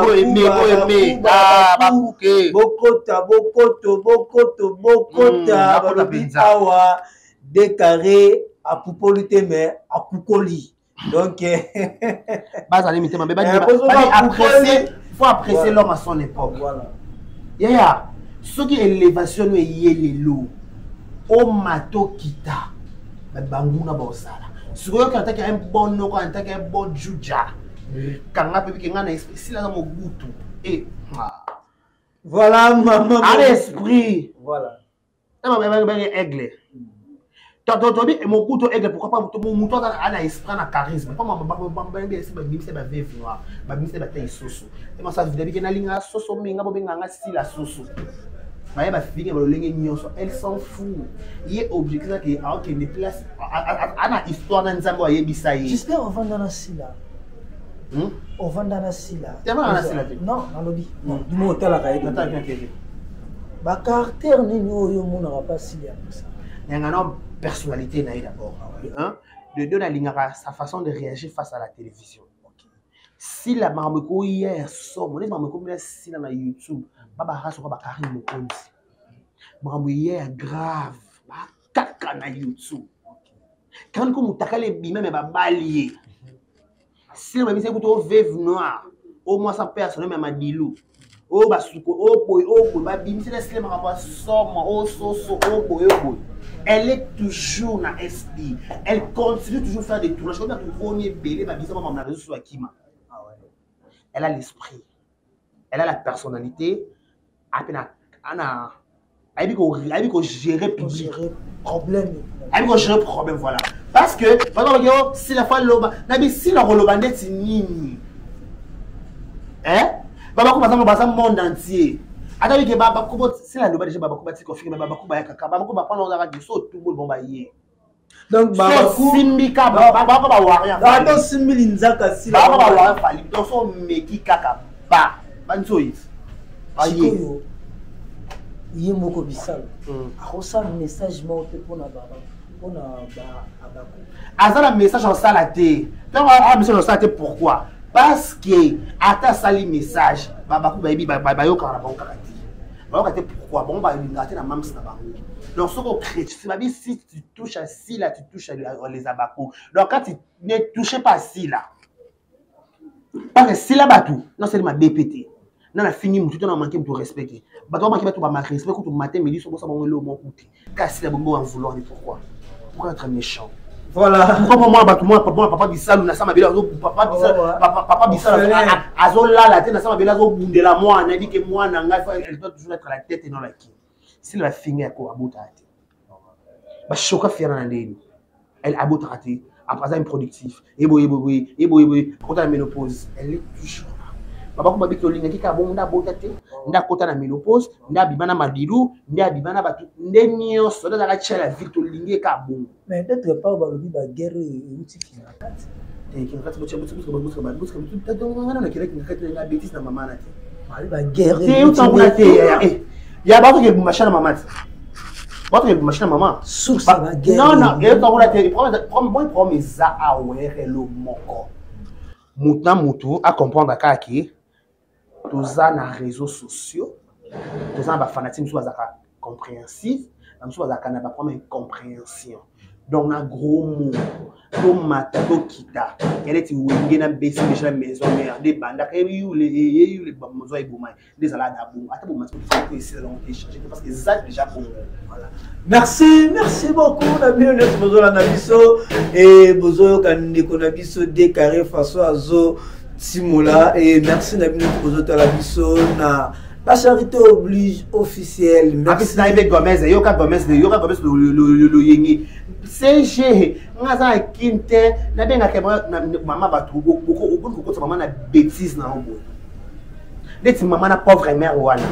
Bokota, Balobi Awa, décaré, à Poupolité, mais à Poukoli. Donc, il faut apprécier l'homme à son époque. Voilà. Yeah. Ce qui est l'élévation est yelelo au mato kita banguna bosala ce que quand tu as un bon no quand tu as un bon juja quand on peut que ngana esprit là dans mon goût et voilà maman à l'esprit voilà aigle Tantôt, mon goût aigle pourquoi pas mon mouton a un esprit na charisme pas ma bien c'est ba veuve noire ba c'est ba taille soso et moi ça veut dire que na linga soso minga bo benga style la soso. Elle s'en fout. Il est objectif que des places à histoire dans Zambo j'espère on va dans la sila. On va dans la sila. Non, dans lobby. Du mot hôtel à Kaïd. Ba caractère ni nous yo mon n'aura pas sila comme ça. Il y a une personnalité d'abord. De deux la sa façon de réagir face à la télévision. Si la Mameko hier sort, mon Mameko si na YouTube. Baba raso ba Karim Mokonzi. Mambo hier grave. Ba kaka na YouTube. Quand comme takale bima me ba balier. Si ma mise kuto veuve noire, au moins sa personne même Madilou. O ba suko o boy ba bimi c'est laisse ma ba somme o soso o boy. Elle est toujours na SD. Elle continue toujours faire des tournages. Quand tu premier belé ba bisa maman na réseau sur Akima. Elle a l'esprit. Elle a la personnalité. Elle a gérer public. Problème. Elle a gérer problème, voilà. Parce que, si la fois l'oba, si la roloba net nini. Hein? Baba ko bazama monde entier. Attends que baba ko si la loba déjà baba ko bati confirmer baba ko ba kaka baba ko ba prendre la radio so tout bon ba yé. Donc baba ko simbika baba ko ba waria. Attends simbili nzaka si la baba ba waria fali. Donc so meki kaka ba. Banzoïs. Chikoyo, il y a beaucoup de ça. Un message pour un message en salaté. Un message en salaté pourquoi? Parce que à ça les messages, babakou baby babayo karabon karati. Babakou pourquoi? Bon ba lingaté na mam na bango. Donc ce qu'on crée, si tu touches à ci là, tu touches à les abakou. Donc quand tu ne touches pas ci là, parce que si là batou, non c'est ma BPT. Non, la fini, tout le monde a manqué pour respecter. Bah, tu as manqué pour respecter, tout le matin, mais ils sont bon le bon côté. Casser la bombe en vouloir, mais pourquoi? Pourquoi être méchant? Voilà. Pourquoi papa Bissal, n'a pas papa Bissal, Azola, la tête, n'a pas Bissal, de la moi, on a dit que moi, elle doit toujours être à la tête et non la qui. Si la fini à quoi, à bout à tête. Bah, choquer fier dans l'année. Elle a beau traiter, après ça, improductif. Quand elle a la ménopause, elle est toujours. Baba ko babito linga kika bonda botate nda kota na ménopause nda bibana madilu nda bibana batu ndenyo soda la chela vito linga ka bon mais peut-être pas balobi ba guerre uti fina kati et qui ngati bocha bocha tata ngana na kireki ngati na bêtise na mama na te ba guerre c'est uta ngate ya ba ko ke machana mama votre machine à maman. Source la guerre. Non, non, et donc on a été, prends mes za à ouer le moko. Moutan moutou à comprendre à qui tous ça na réseaux sociaux, tous ça na fanatisme soit à compréhensif, même soit à na pas incompréhension. Donc na gros mot, to mata to kita, elle est wingé na baisser déjà maison mais des bandes que les bamozo et boumai, des alades à boum, à boum parce que ici on échanger parce que ça déjà pour voilà. Merci beaucoup na bien notre bozo la nabiso et bozo kan konabiso décarré façon azo Simola et merci na bien notre bozo la biso na la charité oblige officielle. Merci na Ibe Gomez, Yoka Gomez le yengi. CG, ngaza kinte na benga ke maman ba troubo beaucoup maman na bêtise na obo. Deti maman na pauvre mère wana.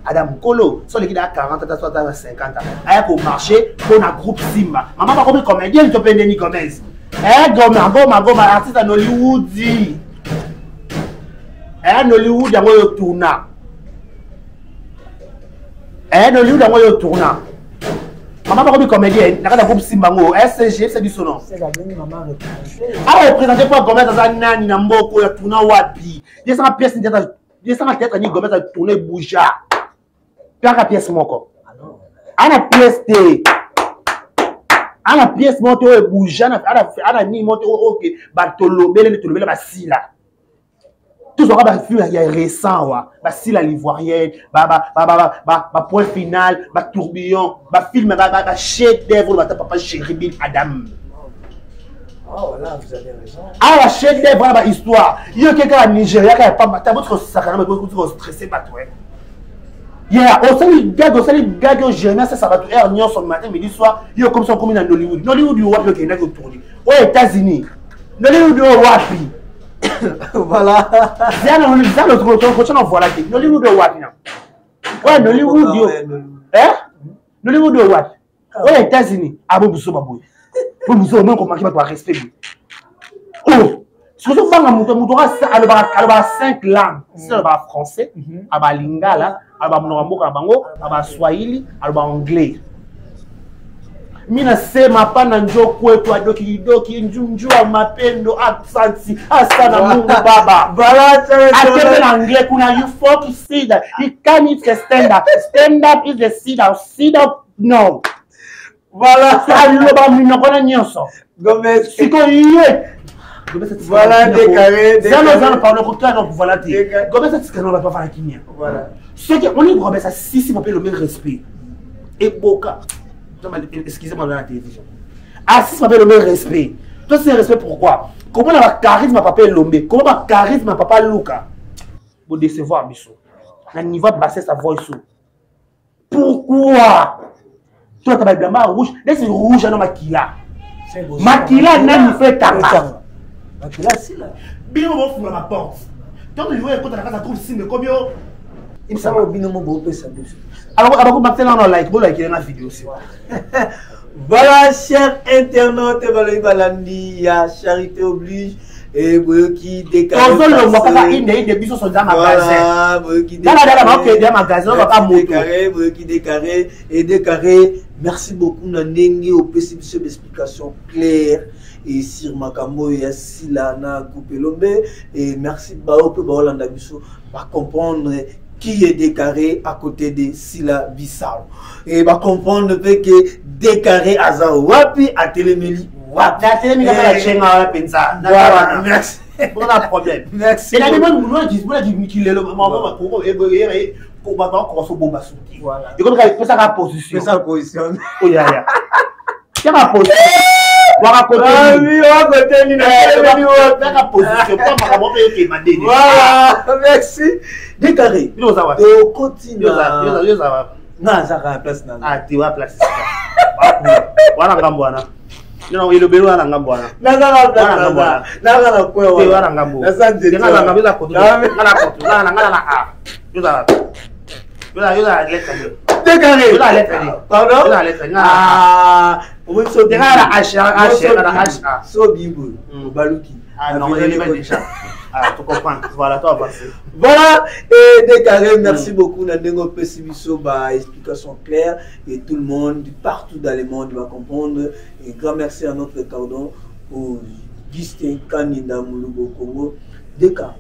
Adam Kolo, so l'équipe à 40 ans, soit à 50 ans. Aïe pour marcher, pour un groupe Simba. Maman va comme comédien, tu peux Denis Gomez. Eh, Goma, artiste à Hollywood. Eh, Hollywood, il y a un tournant. Eh, Hollywood, il y a un tournant. Maman va comme comédien, il y a un groupe Simba. SCG, c'est du son nom. C'est la dernière maman représentée. Ah, représentez quoi Gomez dans un nani, Nambo, il y a un tournant Wapi. Il y a une pièce, il y a une tête, Gomez a tourné Bouja. Piaka pièce moko. Ana pièce té. Ana pièce moto e bouja ana ni moto OK batolo bele to bele ba sila. Tout ça ba fil ya récent wa. Ba sila l'ivoirienne, ba point final, ba tourbillon, ba film ba chef d'œuvre ba papa Chéribin Adam. Oh là vous avez raison. Ah la chef d'œuvre ba histoire. Yo quelqu'un à Nigeria qui a pas ta votre sakana mais stressé pas toi. Yeah, au gars, jeunesse, ça va tout heure, son matin, midi, soir, il y a comme ça, comme dans Hollywood. Hollywood, il y a un qui est tourné. Aux États-Unis, Hollywood, il y a un voilà. C'est notre prochain, voilà. Hollywood, il y a un ouais, Hollywood, il y a un Hollywood, il y a un aux États-Unis, ah bon, vous babouille. Vous avez comment tu vas respect. Oh! Surtout quand on a 5 langues, c'est le français, le lingala, le swahili, le anglais. Mina sema pana njoo kwetu adoki njunjua mapendo absence asana Mungu baba. Akebe na anglais kuna you for to see that you can't eat the stand up. Stand up is the sit up no. Voilà, ça le ba minokona nyonso. Gomez siko yé. Voilà, décarré. Ça nous en parle au cas donc voilà. Gomez c'est ce qu'on va pas faire qui voilà. Ce qui on est Gomez ça si on peut le même respect. Et Boka. Excusez-moi dans la télévision. Ah si on peut le même respect. Toi c'est respect pourquoi? Comment on a charisme à papa Lombe? Comment on a charisme à papa Luka? Pour décevoir Bisso. Un niveau baisser sa voix sous. Pourquoi? Toi tu as blanc rouge, laisse rouge dans Makila. Makila n'a fait tapa. Makila c'est là. Bien on va ouvrir la porte. Tant que je vois écoute la casa groupe sim comme yo. Il me semble bien mon beau ça. Alors maintenant on like, vous likez la vidéo aussi. Voilà chers internautes, Baloyi Balandi, ya charité oblige. Et qui décarré. On le voit pas une des bisos sont dans magasin. Voilà, qui décarré et décarré. Merci beaucoup Nandengi au PCBC d'explication claire et sur Makambo et Sila na Coupelombe et merci Bao que Baolanda Biso va comprendre qui est décarré à côté de Sila Bissau et va comprendre que décarré à Zawapi à Téléméli. Merci. Bon problème. Merci. Et la demande nous dit qu'il est le moment pour voilà. Et comme ça la position. Ça position. Oh ya ya. Quelle la position? Voilà côté. Ah oui, on côté ni la position. Pas ma qui m'a dit. Voilà, merci. Décarré. Yo ça va. De continue. Yo ça va. Na ça va place na. Ah, tu vas place. Voilà ngambwana. Non, il est bien à l'angambwana. Na quoi. Na ça de. Na ngabila koto. Yo ça va. Yo ça lettre. Décarré. Yo la lettre. Pardon? Yo la lettre. Ah, on so décarré la H. So bibo. Baluki. Ah non, il est déjà. Ah, tu comprends. Voilà, toi, passer. Voilà, et Décarré, merci beaucoup. Nandengo Pessibiso, explication claire. Et tout le monde, partout dans le monde, va comprendre. Et grand merci à notre cordon, au Justin Kanida Mouloubo Congo. Déca,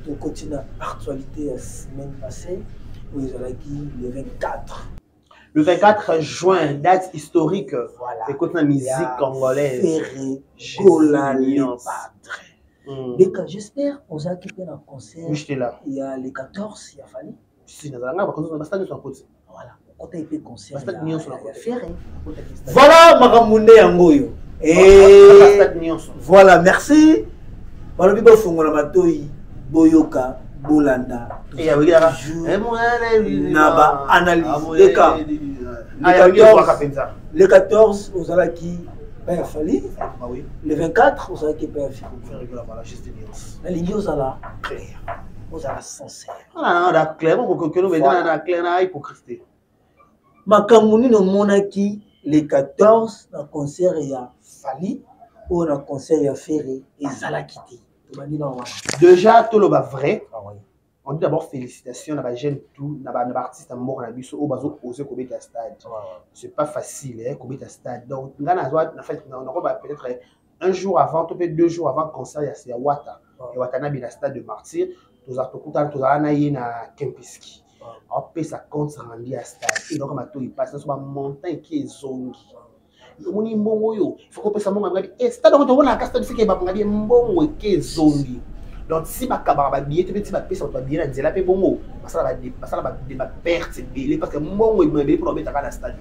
on continue l'actualité la semaine passée, où ils ont dit le 24. Le 24 juin, date historique. Voilà. Écoute la musique congolaise. Ferré, Gola, Déca, j'espère qu'on a occupé un concert. Oui, j'étais là. Il y a les 14, il y a fallu. Si, nous allons avoir un côté. Voilà. Quand tu as été concert, il y a Ferré. Voilà, Magamunde Yangoyo. Et voilà, merci. Balobi ba fungola matoi boyoka bolanda. Et avec la naba analyse des cas. Le 14 aux Alaki Père Fali. Le 24 aux Alaki Père Fali. La ligne aux Ala claire. Aux Ala sincère. Ah non, la claire que nous venons à la claire à hypocrisie. Makamuni no monaki le 14 dans concert il y a Fali. Ou dans concert il y a Ferré et Zalakiti. Déjà, tout le vrai. On dit d'abord félicitations à jeune tout, à l'artiste mort à Bisso, au bazo osé commettre à stade. C'est pas facile, hein, commettre à stade. Donc, on a peut-être un jour avant, peut-être 2 jours avant le concert, il y a Wata. Et Wata n'a bien stade de Martyr. Tous les na Kempiski. Après, ça compte, ça rendit à stade. Et donc, il passe sur la montagne qui est zongi. Il faut que ça monte. Et stade, on a un castre de fille qui est bon, qui est zongi. Donc, si ma camarade va bien, tu vas payer sur bien, tu vas payer bon, parce que ça va perdre, parce que mon il m'a dit pour mettre à la stade.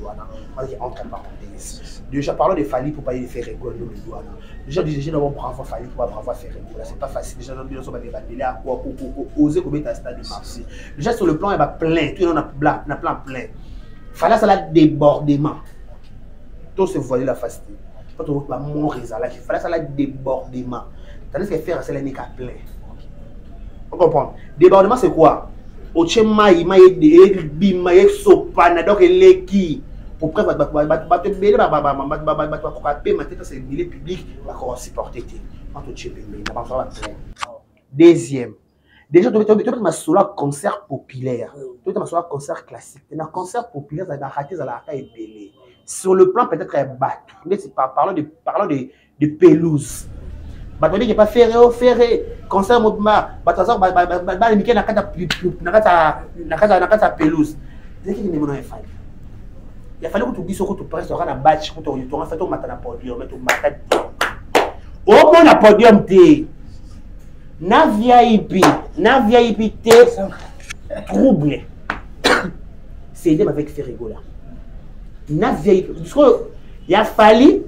Entre parenthèses. Déjà, parlons de Fali pour pas y faire rigoler le doigt. Déjà, d'abord, bravo Fali pour pas bravo faire rigoler. C'est pas facile. Déjà, nous sommes débattus à quoi pour oser commettre un stade de Marseille. Déjà, sur le plan, il va plein. Tout le monde a plein. Fali, ça a débordement. Tout se voit la facilité. Pas tout le monde mon réseau là. Fali, ça a débordement. Tandis que faire, c'est l'année plein. On comprend. Débordement, c'est quoi? Au Tchema, il m'a aidé, il m'a aidé, donc il est qui? Pour près, c'est le milieu public, il va supporter. Deuxième. Déjà, tu as sur un concert populaire. Tu as sur un concert classique. Un concert populaire, ça va rater à la belé. Sur le plan, peut-être, parlons de pelouse. Batoni qui pas ferré concert modma batazo ba mike na kata pelouse dès qu'il n'est pas fait il a fallu que tu biso que tu presses na batch que tu en fait au matin na podium mais tu matin au moins na podium té na VIP té trouble c'est dem avec Ferrego là na VIP parce que il a fallu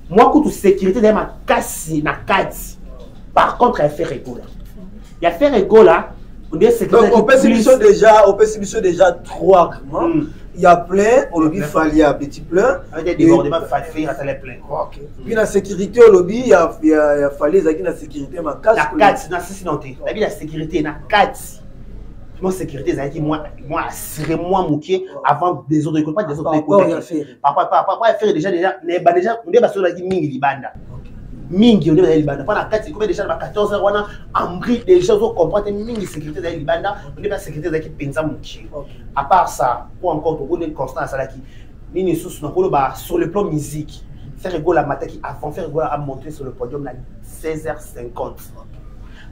moi, quand tu sécurité dans ma casse, na carte. Par contre, il fait rigolo. Il y a fait rigolo là. On dit sécurité. Donc, au PCBC déjà 3 arguments. Il y a plein. Au lobby, il y a petit plein. Avec des débordements, il y a plein. Puis la sécurité au lobby, il y a fallu la sécurité ma casse. La carte, na sécurité. La sécurité na carte. Moi, sécurité, ça dit moi, assurez-moi, moukier avant des autres écoles, pas des autres écoles. Papa, faire déjà, on est sur la mingi libanda. Mingi, on est dans la libanda. Pendant 4 secondes, déjà, à 14 heures, on a embris des gens qui comprennent mingi sécurité dans la libanda. On est dans la sécurité qui pensa moukier. À part ça, ou encore, on est constant à ça qui, mini sous sur le plan musique, faire rigolo la matin qui avant, faire rigolo à monter sur le podium à 16h50.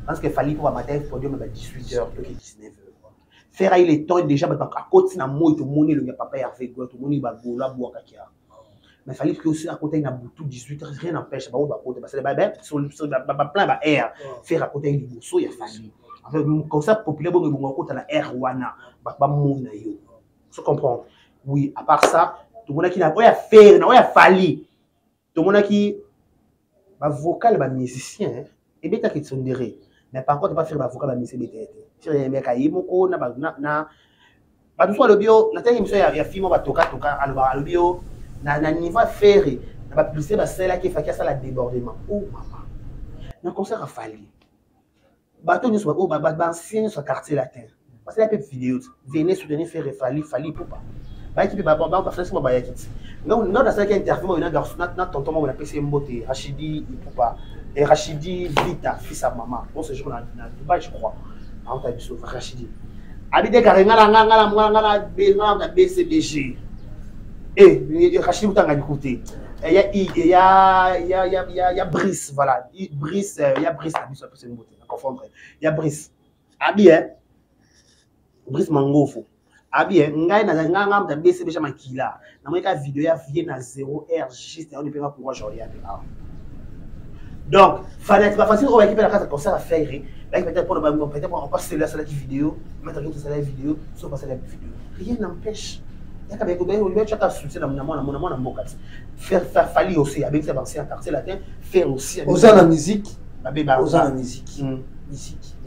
Parce qu'il fallait pour matin, le podium à 18h, 19h. Faire les temps déjà à côté na moi tout le monde le papa Hervé tout le monde va gola boire kakia mais fallait que aussi à côté na boutou 18 rien n'empêche ba côté parce que sur plein ba air faire à côté du bosso il a fallu avec un concept populaire bon bon côté la air wana ba mona yo tu comprends oui à part ça tout le monde qui n'a pas faire na ya fallu tout le monde qui ba vocal ba musicien et beta qui sont derrière mais par contre pas faire ba vocal ba musicien beta sur les mecs aïe moko na tout soit le bio na telle émission ya film va toka alors le bio na niveau ferré na ba publicité ba celle qui fait ça la débordement oh maman na concert a fallu bateau nous soit ba ancien sur quartier latin parce que la petite vidéo venez soutenir Ferré fallu pour pas ba équipe ba faire ça ba yakit non dans ça qui interview na garçon na tonton mo na PC Mbote Rachidi pour pas Et Rachidi Vita, fils à maman. Bon, ce jour dans Dubaï, je crois. Rachidi. Habité Karengala, BCBG. Et Rachidi Vita a écouté. Il y a Brice, voilà. Brice, il y a Brice, il y a Brice. Abi, hein? Brice Mangofo. Abi, hein? Ngai na BCBG Makila. Na moi ka vidéo ya vient à 0R juste on ne peut pas pouvoir jouer avec. Donc, fallait pas facile on va équiper la carte concert à faire. Là peut-être pour peut-être on passe la vidéo, mettre la vidéo, sur passer la vidéo. Rien n'empêche. Il y a quand même on chaque soutien dans mon mboka. Faire fallait aussi avec ces anciens quartier latin, faire aussi aux la musique, aux la musique. Musique.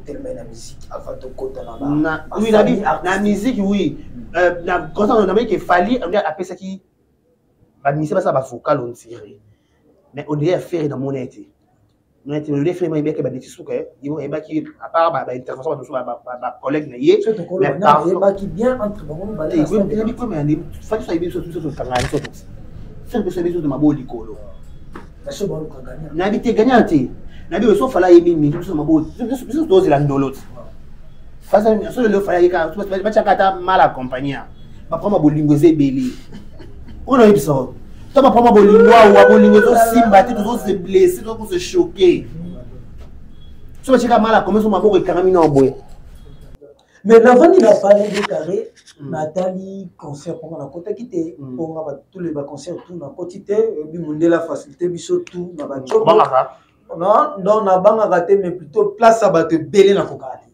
Tellement la musique avant de côté là oui la musique oui quand on a dit qu'il fallait on a appelé ça qui administrer ça va vocal on tirer mais on devait faire dans mon été on était le faire mais bien que des sous que ils vont qui à part intervention de ma collègue naïe mais par qui bien entre bon balai oui mais fallait ça bien surtout sur tanga surtout faire que ça bien de ma boli colo la chose bon qu'on gagne na bité gagnante na bi so fala yemi mi so mabo so doze la ndolot fasa so le fala yeka so ba chakata mal accompagner ba prendre bolingo zebeli on a eu ça to ba prendre bolingo wa bolingo so simba te to se blesser to se choquer so ba chaka mal accompagner so mabo ekarami na boye mais avant il a parlé de carré Nathalie concert pour la côté qui était pour tous les concerts tout na quotité bi mundela facilité biso tout na ba choko non na banga raté mais plutôt place à battre belé na kokali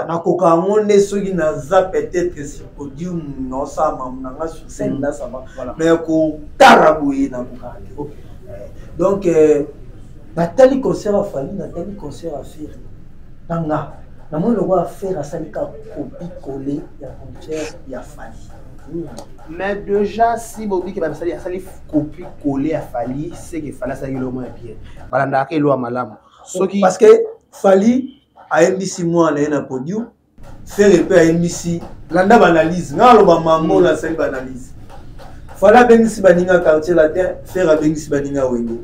na koka monde soki na za peut-être si podium non ça mamna sur scène là ça va mais ko taraboui na kokali donc Nathalie concert a fallu Nathalie concert a faire tanga na moi le roi faire à salika copie coller ya concert ya fallu. Mais déjà, si Bobby qui va faire ça, il copie coller à Fali, c'est qu'il fallait ça le moins bien. Balanda que l'eau malam. Parce que Fali a MBC moi là na podium, faire un peu à MBC, landa banalise, ngalo ba mambo la selle banalise. Fala bengisi baninga quartier latin, faire bengisi baninga wengo.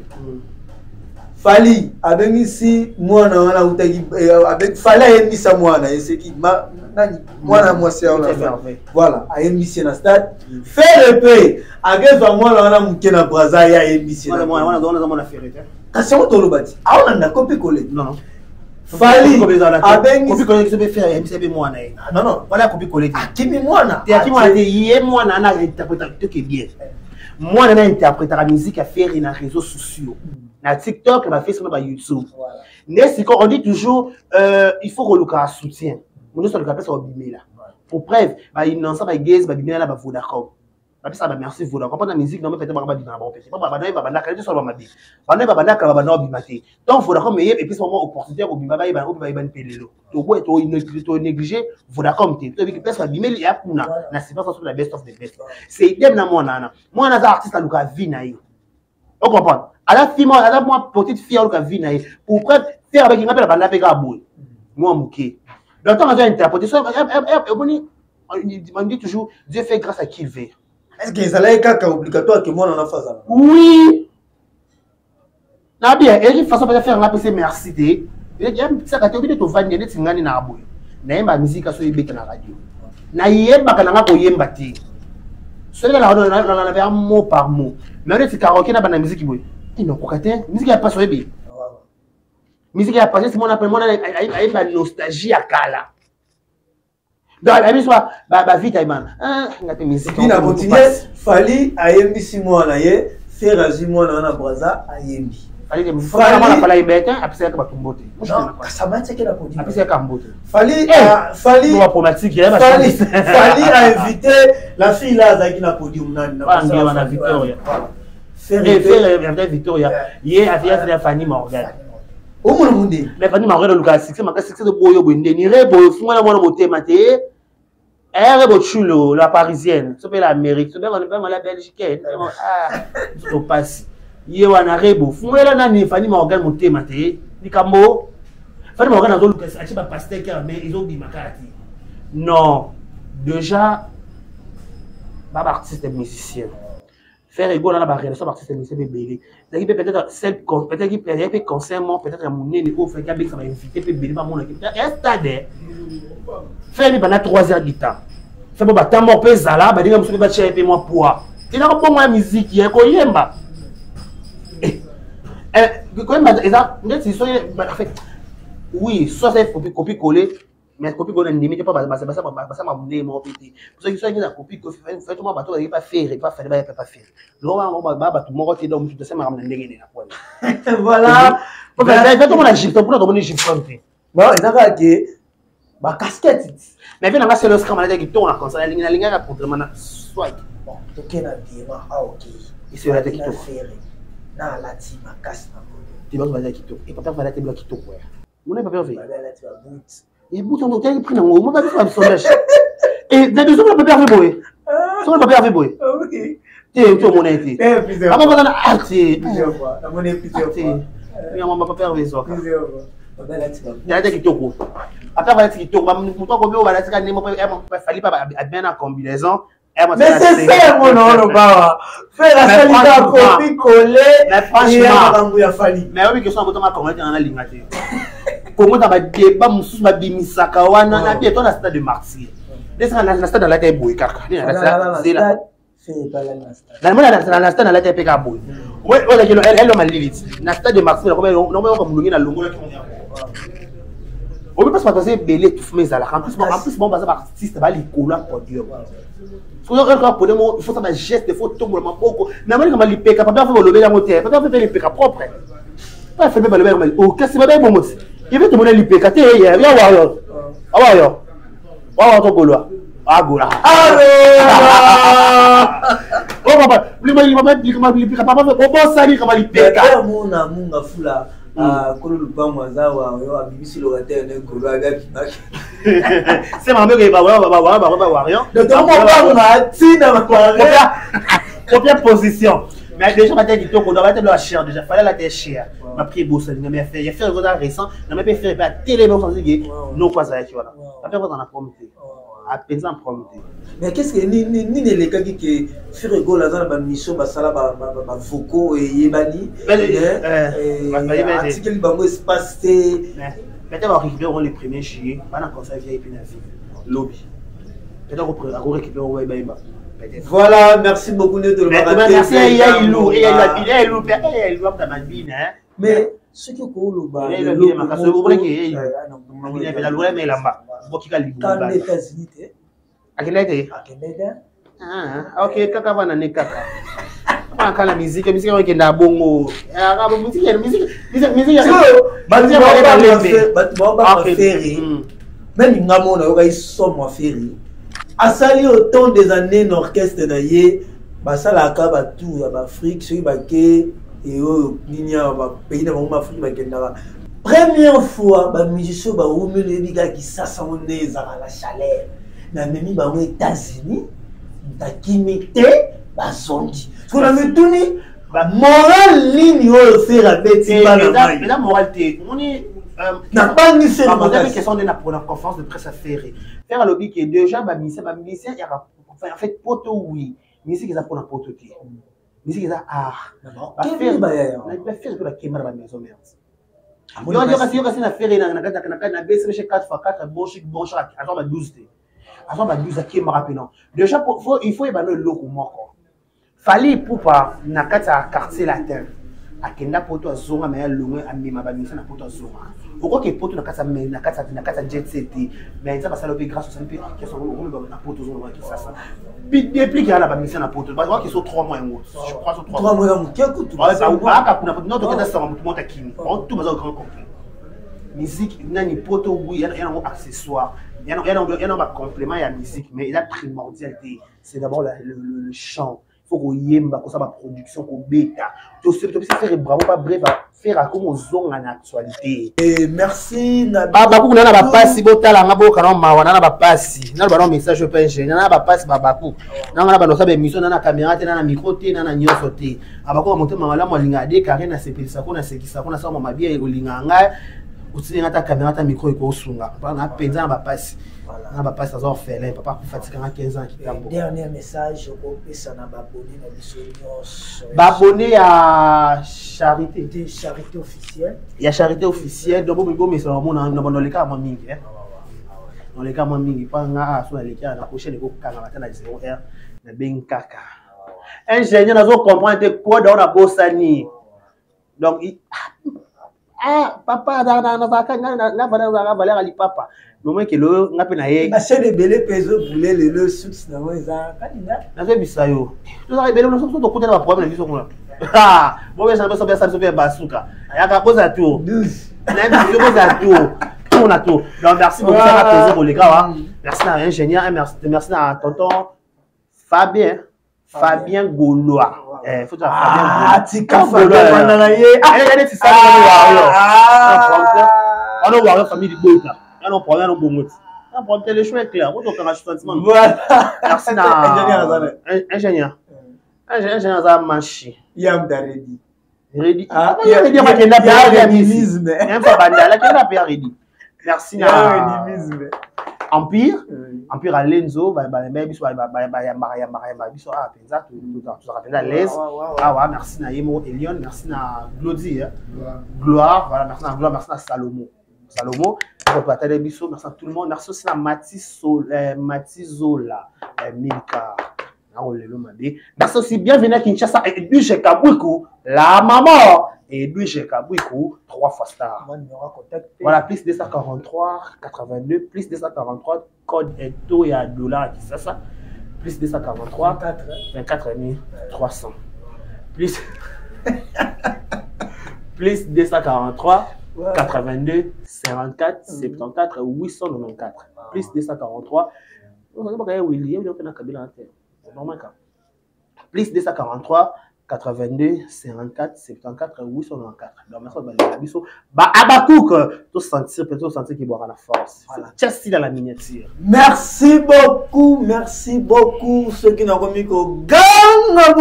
Fali a bengisi moi na wana utaki avec Fala MBC moi na c'est qui nani mwana mwasi on a voilà a MBC na stade faire le paix ageza mwana wana muke na Brazza ya MBC na mwana on a fait kasi on to lobati a on a copie coller non Fali abengi copie coller qui peut faire MBC be mwana non voilà copie coller kimi mwana te aki mwana ye mwana na interprétateur qui est bien mwana na interpréter la musique à faire na réseaux sociaux na TikTok na Facebook na YouTube n'est-ce qu'on dit toujours il faut relouer un soutien. Nous sommes capables de bimela. Pour preuve, il n'en sait pas gaze, bimela na Vodacom. Ça va merci Vodacom. Pas la musique, non mais peut-être pas bimela bon petit. Pas bana ba bana kali sur ba mabi. Bana ba bana kala ba bana bimate. Donc Vodacom et puis moment opportunité au bimaba ba ban pelelo. To boy to négliger Vodacom te. To bi personne bimela ya kuna. Na c'est pas ça sur la best of the best. C'est idem na mwana. Mwana za artiste aluka vie na yo. On comprend. À la fille moi, à la moi petite fille aluka vie na yo. Pour preuve faire avec une appel bana peka boy. Moi mouké. Donc, on a interprété ça. On dit toujours Dieu fait grâce à qui il veut. Est-ce que ça est obligatoire que moi on a fait ça? Oui. Na bien, et une façon de faire un PC merci. Il y a ça quand tu obligé de vendre des tingani na aboy. Na yemba musique so yebeka na radio. Na yemba kana ko yemba ti. Celui là on avait un mot par mot. Mais on dit karaoké na bana musique boy. Il non kokate, musique ya pas so yebe. Musique ya passé c'est mon appel mon a la nostalgie à kala. Donc la musique soit ba vite man. Ngate musique. Il a continué Fali a MBC moi na ye, faire agir moi na Brazza a yembi. Fali fala ibeta apesa ka batumbote. Non, ça m'a tché la continue. Apesa ka mbote. Fali a invité la fille là Zaki na podium nani na Victoria. Faire Victoria. Hier a fait Fanny Morgan. Mais Fanny Morgan Lucas succès de boyo bonde ni rebo fungana mwana motema te. Rebo chulo la parisienne, so pe l'Amérique, so pe la Belgique. So passe. Ye wana rebo fungela nani Fanny Morgan motema te. Nikambo. Fanny Morgan azo Lucas achi ba pasteur mais ils ont dit makati. Non, déjà baba artiste musicien. faire ego dans la relation artiste musicien bébé peut-être celle peut-être qui peut conseil moi peut-être à mon nez au fait qu'avec ça va inviter bébé pas mon équipe stade faire pendant 3 heures du temps fait bon temps moi peut zala ba dinga musuku ba chepe moi poids il a pas moi musique hein ko yemba quand même ça net ils sont fait oui soit c'est copie coller mais copie qu'on a limité pas ça m'a monnaie mon petit pour ceux qui sont la copie que fait tout bateau pas faire pas faire pas faire là ba tout mon côté donc tout ça m'a ramené ndenge na point voilà fait tout mon Égypte pour tout mon Égypte bon ça va que ba casquette mais bien là c'est le scram là qui tourne comme ça la ligne là pour vraiment soit bon OK na bien OK et c'est là qui tourne na la team casse na tu vas voir qui tourne et papa va la table qui tourne mon n'est pas pervers et bout on t'a pris dans moi pas faire sondage et des besoins pas pervers boy ça pas pervers boy OK tu mon été ah bon on a arté plusieurs fois la monnaie plusieurs fois il y a mon pas pervers ça plusieurs fois il y a des qui tourne après va être qui tourne mon toi combien on va la tirer moi pas fallait pas bien en combinaison mais c'est ça mon nom pas faire la salida copie coller mais franchement mais oui que ça on va comment dans la ligne comment dans débat mususu babimisaka wana na bien ton stade de martyr descend na stade la boy kaka c'est là c'est pas la stade na stade la peka boy ouais elle m'a limite na stade de martyr on va mulungi na longo on peut pas se passer belé tout mais ça en plus bon basa artiste ba likola podium il faut ça geste faut tomber maboko na mali kama lipeka papa faut lober ya moteur papa faut faire lipeka propre pas faire ba lober o kasi ba bon mot il veut te montrer l'IPK ya wa to golwa gola oh papa l'IPK papa bon sali comme l'IPK mona munga fula kolo lupango azawa yo abibisi locataire ne golwa avec c'est ma mère ba rien donc on va tina ma position. Mais déjà, on doit être la chair. Déjà, fallait la terre chère. Ma prière, bosse, il y a fait un regard récent. Il y a fait un télé, non, pas ça. Après, on a promis. À peine en promis. Mais qu'est-ce que ni les cas qui fait rigoler dans la mission, ça là, Foucault et Yébani. Article bango espace. Peut-être on récupère les premiers chiens. Pendant qu'on s'est vieilli puis la vie. Lobby. Peut-être on récupère ouais bah. Voilà, merci beaucoup de le merci à Ilou mais ce que vous asali autant des années l'orchestre d'ailleurs basala ka ba tout ya Afrique ceux baké et ninya ba pays na ba Afrique ba kendaka première fois ba musicien ba umele biga ki sasa oneza la chaleur na memi ba aux États-Unis ta kimité ba zondi ce qu'on a mis tout ni ba moral ligne au faire à bêtise pas la moralité on est n'a pas ni c'est la question de la conférence de presse à faire le lobby qui est déjà musicien il y a en fait poto oui musique ils a pour la poto qui musique ils a art faire la caméra la maison merde yo kasi na faire na baisse chez 4x4 bon chaque attends 12 qui me rappelle déjà il faut évaluer le loco moko fallait pour pas na kata quartier latin akenda poto azonga mais longue amima ba musicien na poto azonga pourquoi que poto na kata jet set mais ça va saloper grâce au santé qui sont na poto zonga qui ça depuis qu'il y a la musicien na poto parce qu'ils sont 3 mois en je crois sont 3 mois qui écoute ça va kuna notre kata ça tout monte kimi on tout bazao grand complet musique nani poto oui il y a un accessoire il y a un complément à la musique mais la primordialité c'est d'abord le chant. Il faut qu'on yemba, qu'on sache production, qu'on bêta. Tu sais faire bravo, pas bref, faire comme aux zones en actualité. Et merci. Babakou, on a pas passé, botala, on a beau canon, on a pas passé. On a pas message pas ingénieux, on a pas passé, babakou. On a pas nos émissions, on a caméra, on a micro, on a nyo sauté. Abakou a monté maman là, moi lingade, carré na sepeli ça, qu'on a ce qui ça, qu'on a ça, maman bien et linganga. tu as ta caméra, ta micro, et sunga. On a pensé à ma passe. On a passé à orphelin. Papa fatigué à 15 ans qui t'a beau. Dernier message au ça n'a pas abonné à Charité. Des charités officielles. Il y a Charité officielle. Donc, mais c'est vraiment dans les cas, moi, mingi. Dans les cas, moi, mingi. Pas un sur les cas, la prochaine, il faut qu'on ait 0R. Le ben kaka. Ingénieur, nous avons compris quoi dans la bossanie. Donc, papa, papa. Le moment que le n'a pas naïe. La chaîne est belle, peso, voulait le succès dans les ans. N'a pas vu ça yo. Tout ça est belle, nous sommes au côté de la problème, nous sommes là. Ah, bon, mais ça me semble ça se fait bazooka. Il y a qu'à poser à tout. 12. Il y a qu'à poser à tout. On a tout. Donc, merci beaucoup, ça m'a plaisir pour les gars. Merci à l'ingénieur, merci à tonton Fabien Gaulois. Faut dire Fabien Gaulois. Ah, Tika Fabien Allez, c'est ça, on a voir la famille de Boita. On a problème, on a bon. On prend le choix clair. On a un sentiment. Voilà. Merci à ingénieur. Ingénieur za machi. Yam Daredi. Ready. Ah, il y a merci na Empire à Lenzo merci na Yemo Elion, merci na Glody Gloire, voilà, merci na Gloire, merci na Salomo, merci à tout le monde, merci aussi à Matizola, Milka. Merci aussi, bienvenue à Kinshasa et Edwige Kabouikou, la maman, et Edwige Kabouikou, 3 fois star. Voilà, plus 243, 82, plus 243, code Eto et à dollar qui c'est ça, plus 243, 24 300, plus 243, 82, 54, 74, 894, plus 243, plus 243, 82, 54, 74, 894. Donc, merci à Abakouk, tout sentir qu'il boira la force. Voilà. Chesty dans la miniature. Merci beaucoup. Ceux qui n'ont commis qu'au gang,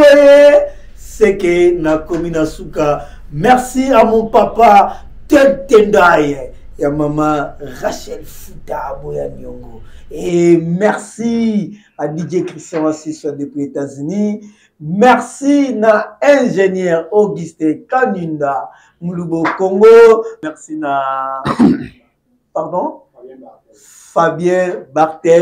c'est que n'a commis Nasuka. Merci à mon papa, Tel Tendaye, et à maman Rachel Fouta Boya Nyongo. Et merci à DJ Christian Assisson depuis les États-Unis. Merci à ingénieur Augustin Kanunda, Mulubo Congo. Merci à Fabien Barthez,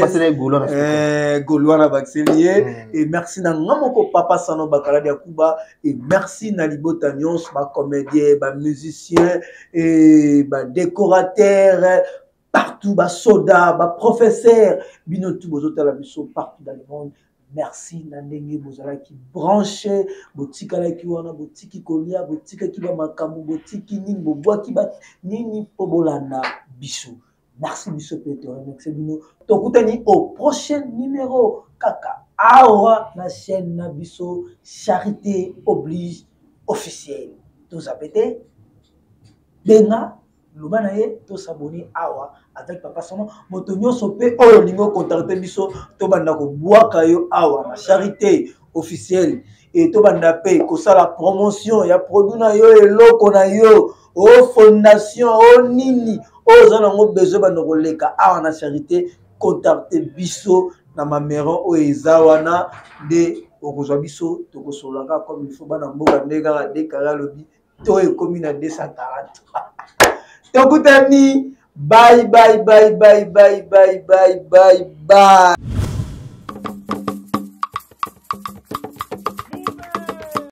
Gaulois na Baxelier. Et merci à Namoko Papa Sano Bakala Diakuba. Et merci à Libota Nyons, ma comédien, ma musicien, et ma décorateur. Partout, bas soda, bas professeur, binotou bozota la mission partout dans le monde. Merci Nandenge Bozala qui branché, botika la ki wana, botiki kolia, botika ki ba makamu, botiki nini, boboa ki ba nini pobolana biso. Merci biso Peter, merci bino. Tokutani au prochain numéro kaka. Awa la chaîne na biso Charité oblige officielle. Tous à péter. Benga Lubanaye, to s'abonner awa avec papa Sano. Motonyo sope oyo lingo contacter biso to banda ko boaka yo awa na Charité officielle et to banda pe ko sala promotion ya produit na yo eloko na yo o fondation o nini o zana ngo besoin banda ko leka awa na Charité contacter biso na mamero o ezawana de okozwa biso to ko solaka comme il faut bana mboka ndeka dekara lobi to e komi na 240. Tokutani, bye.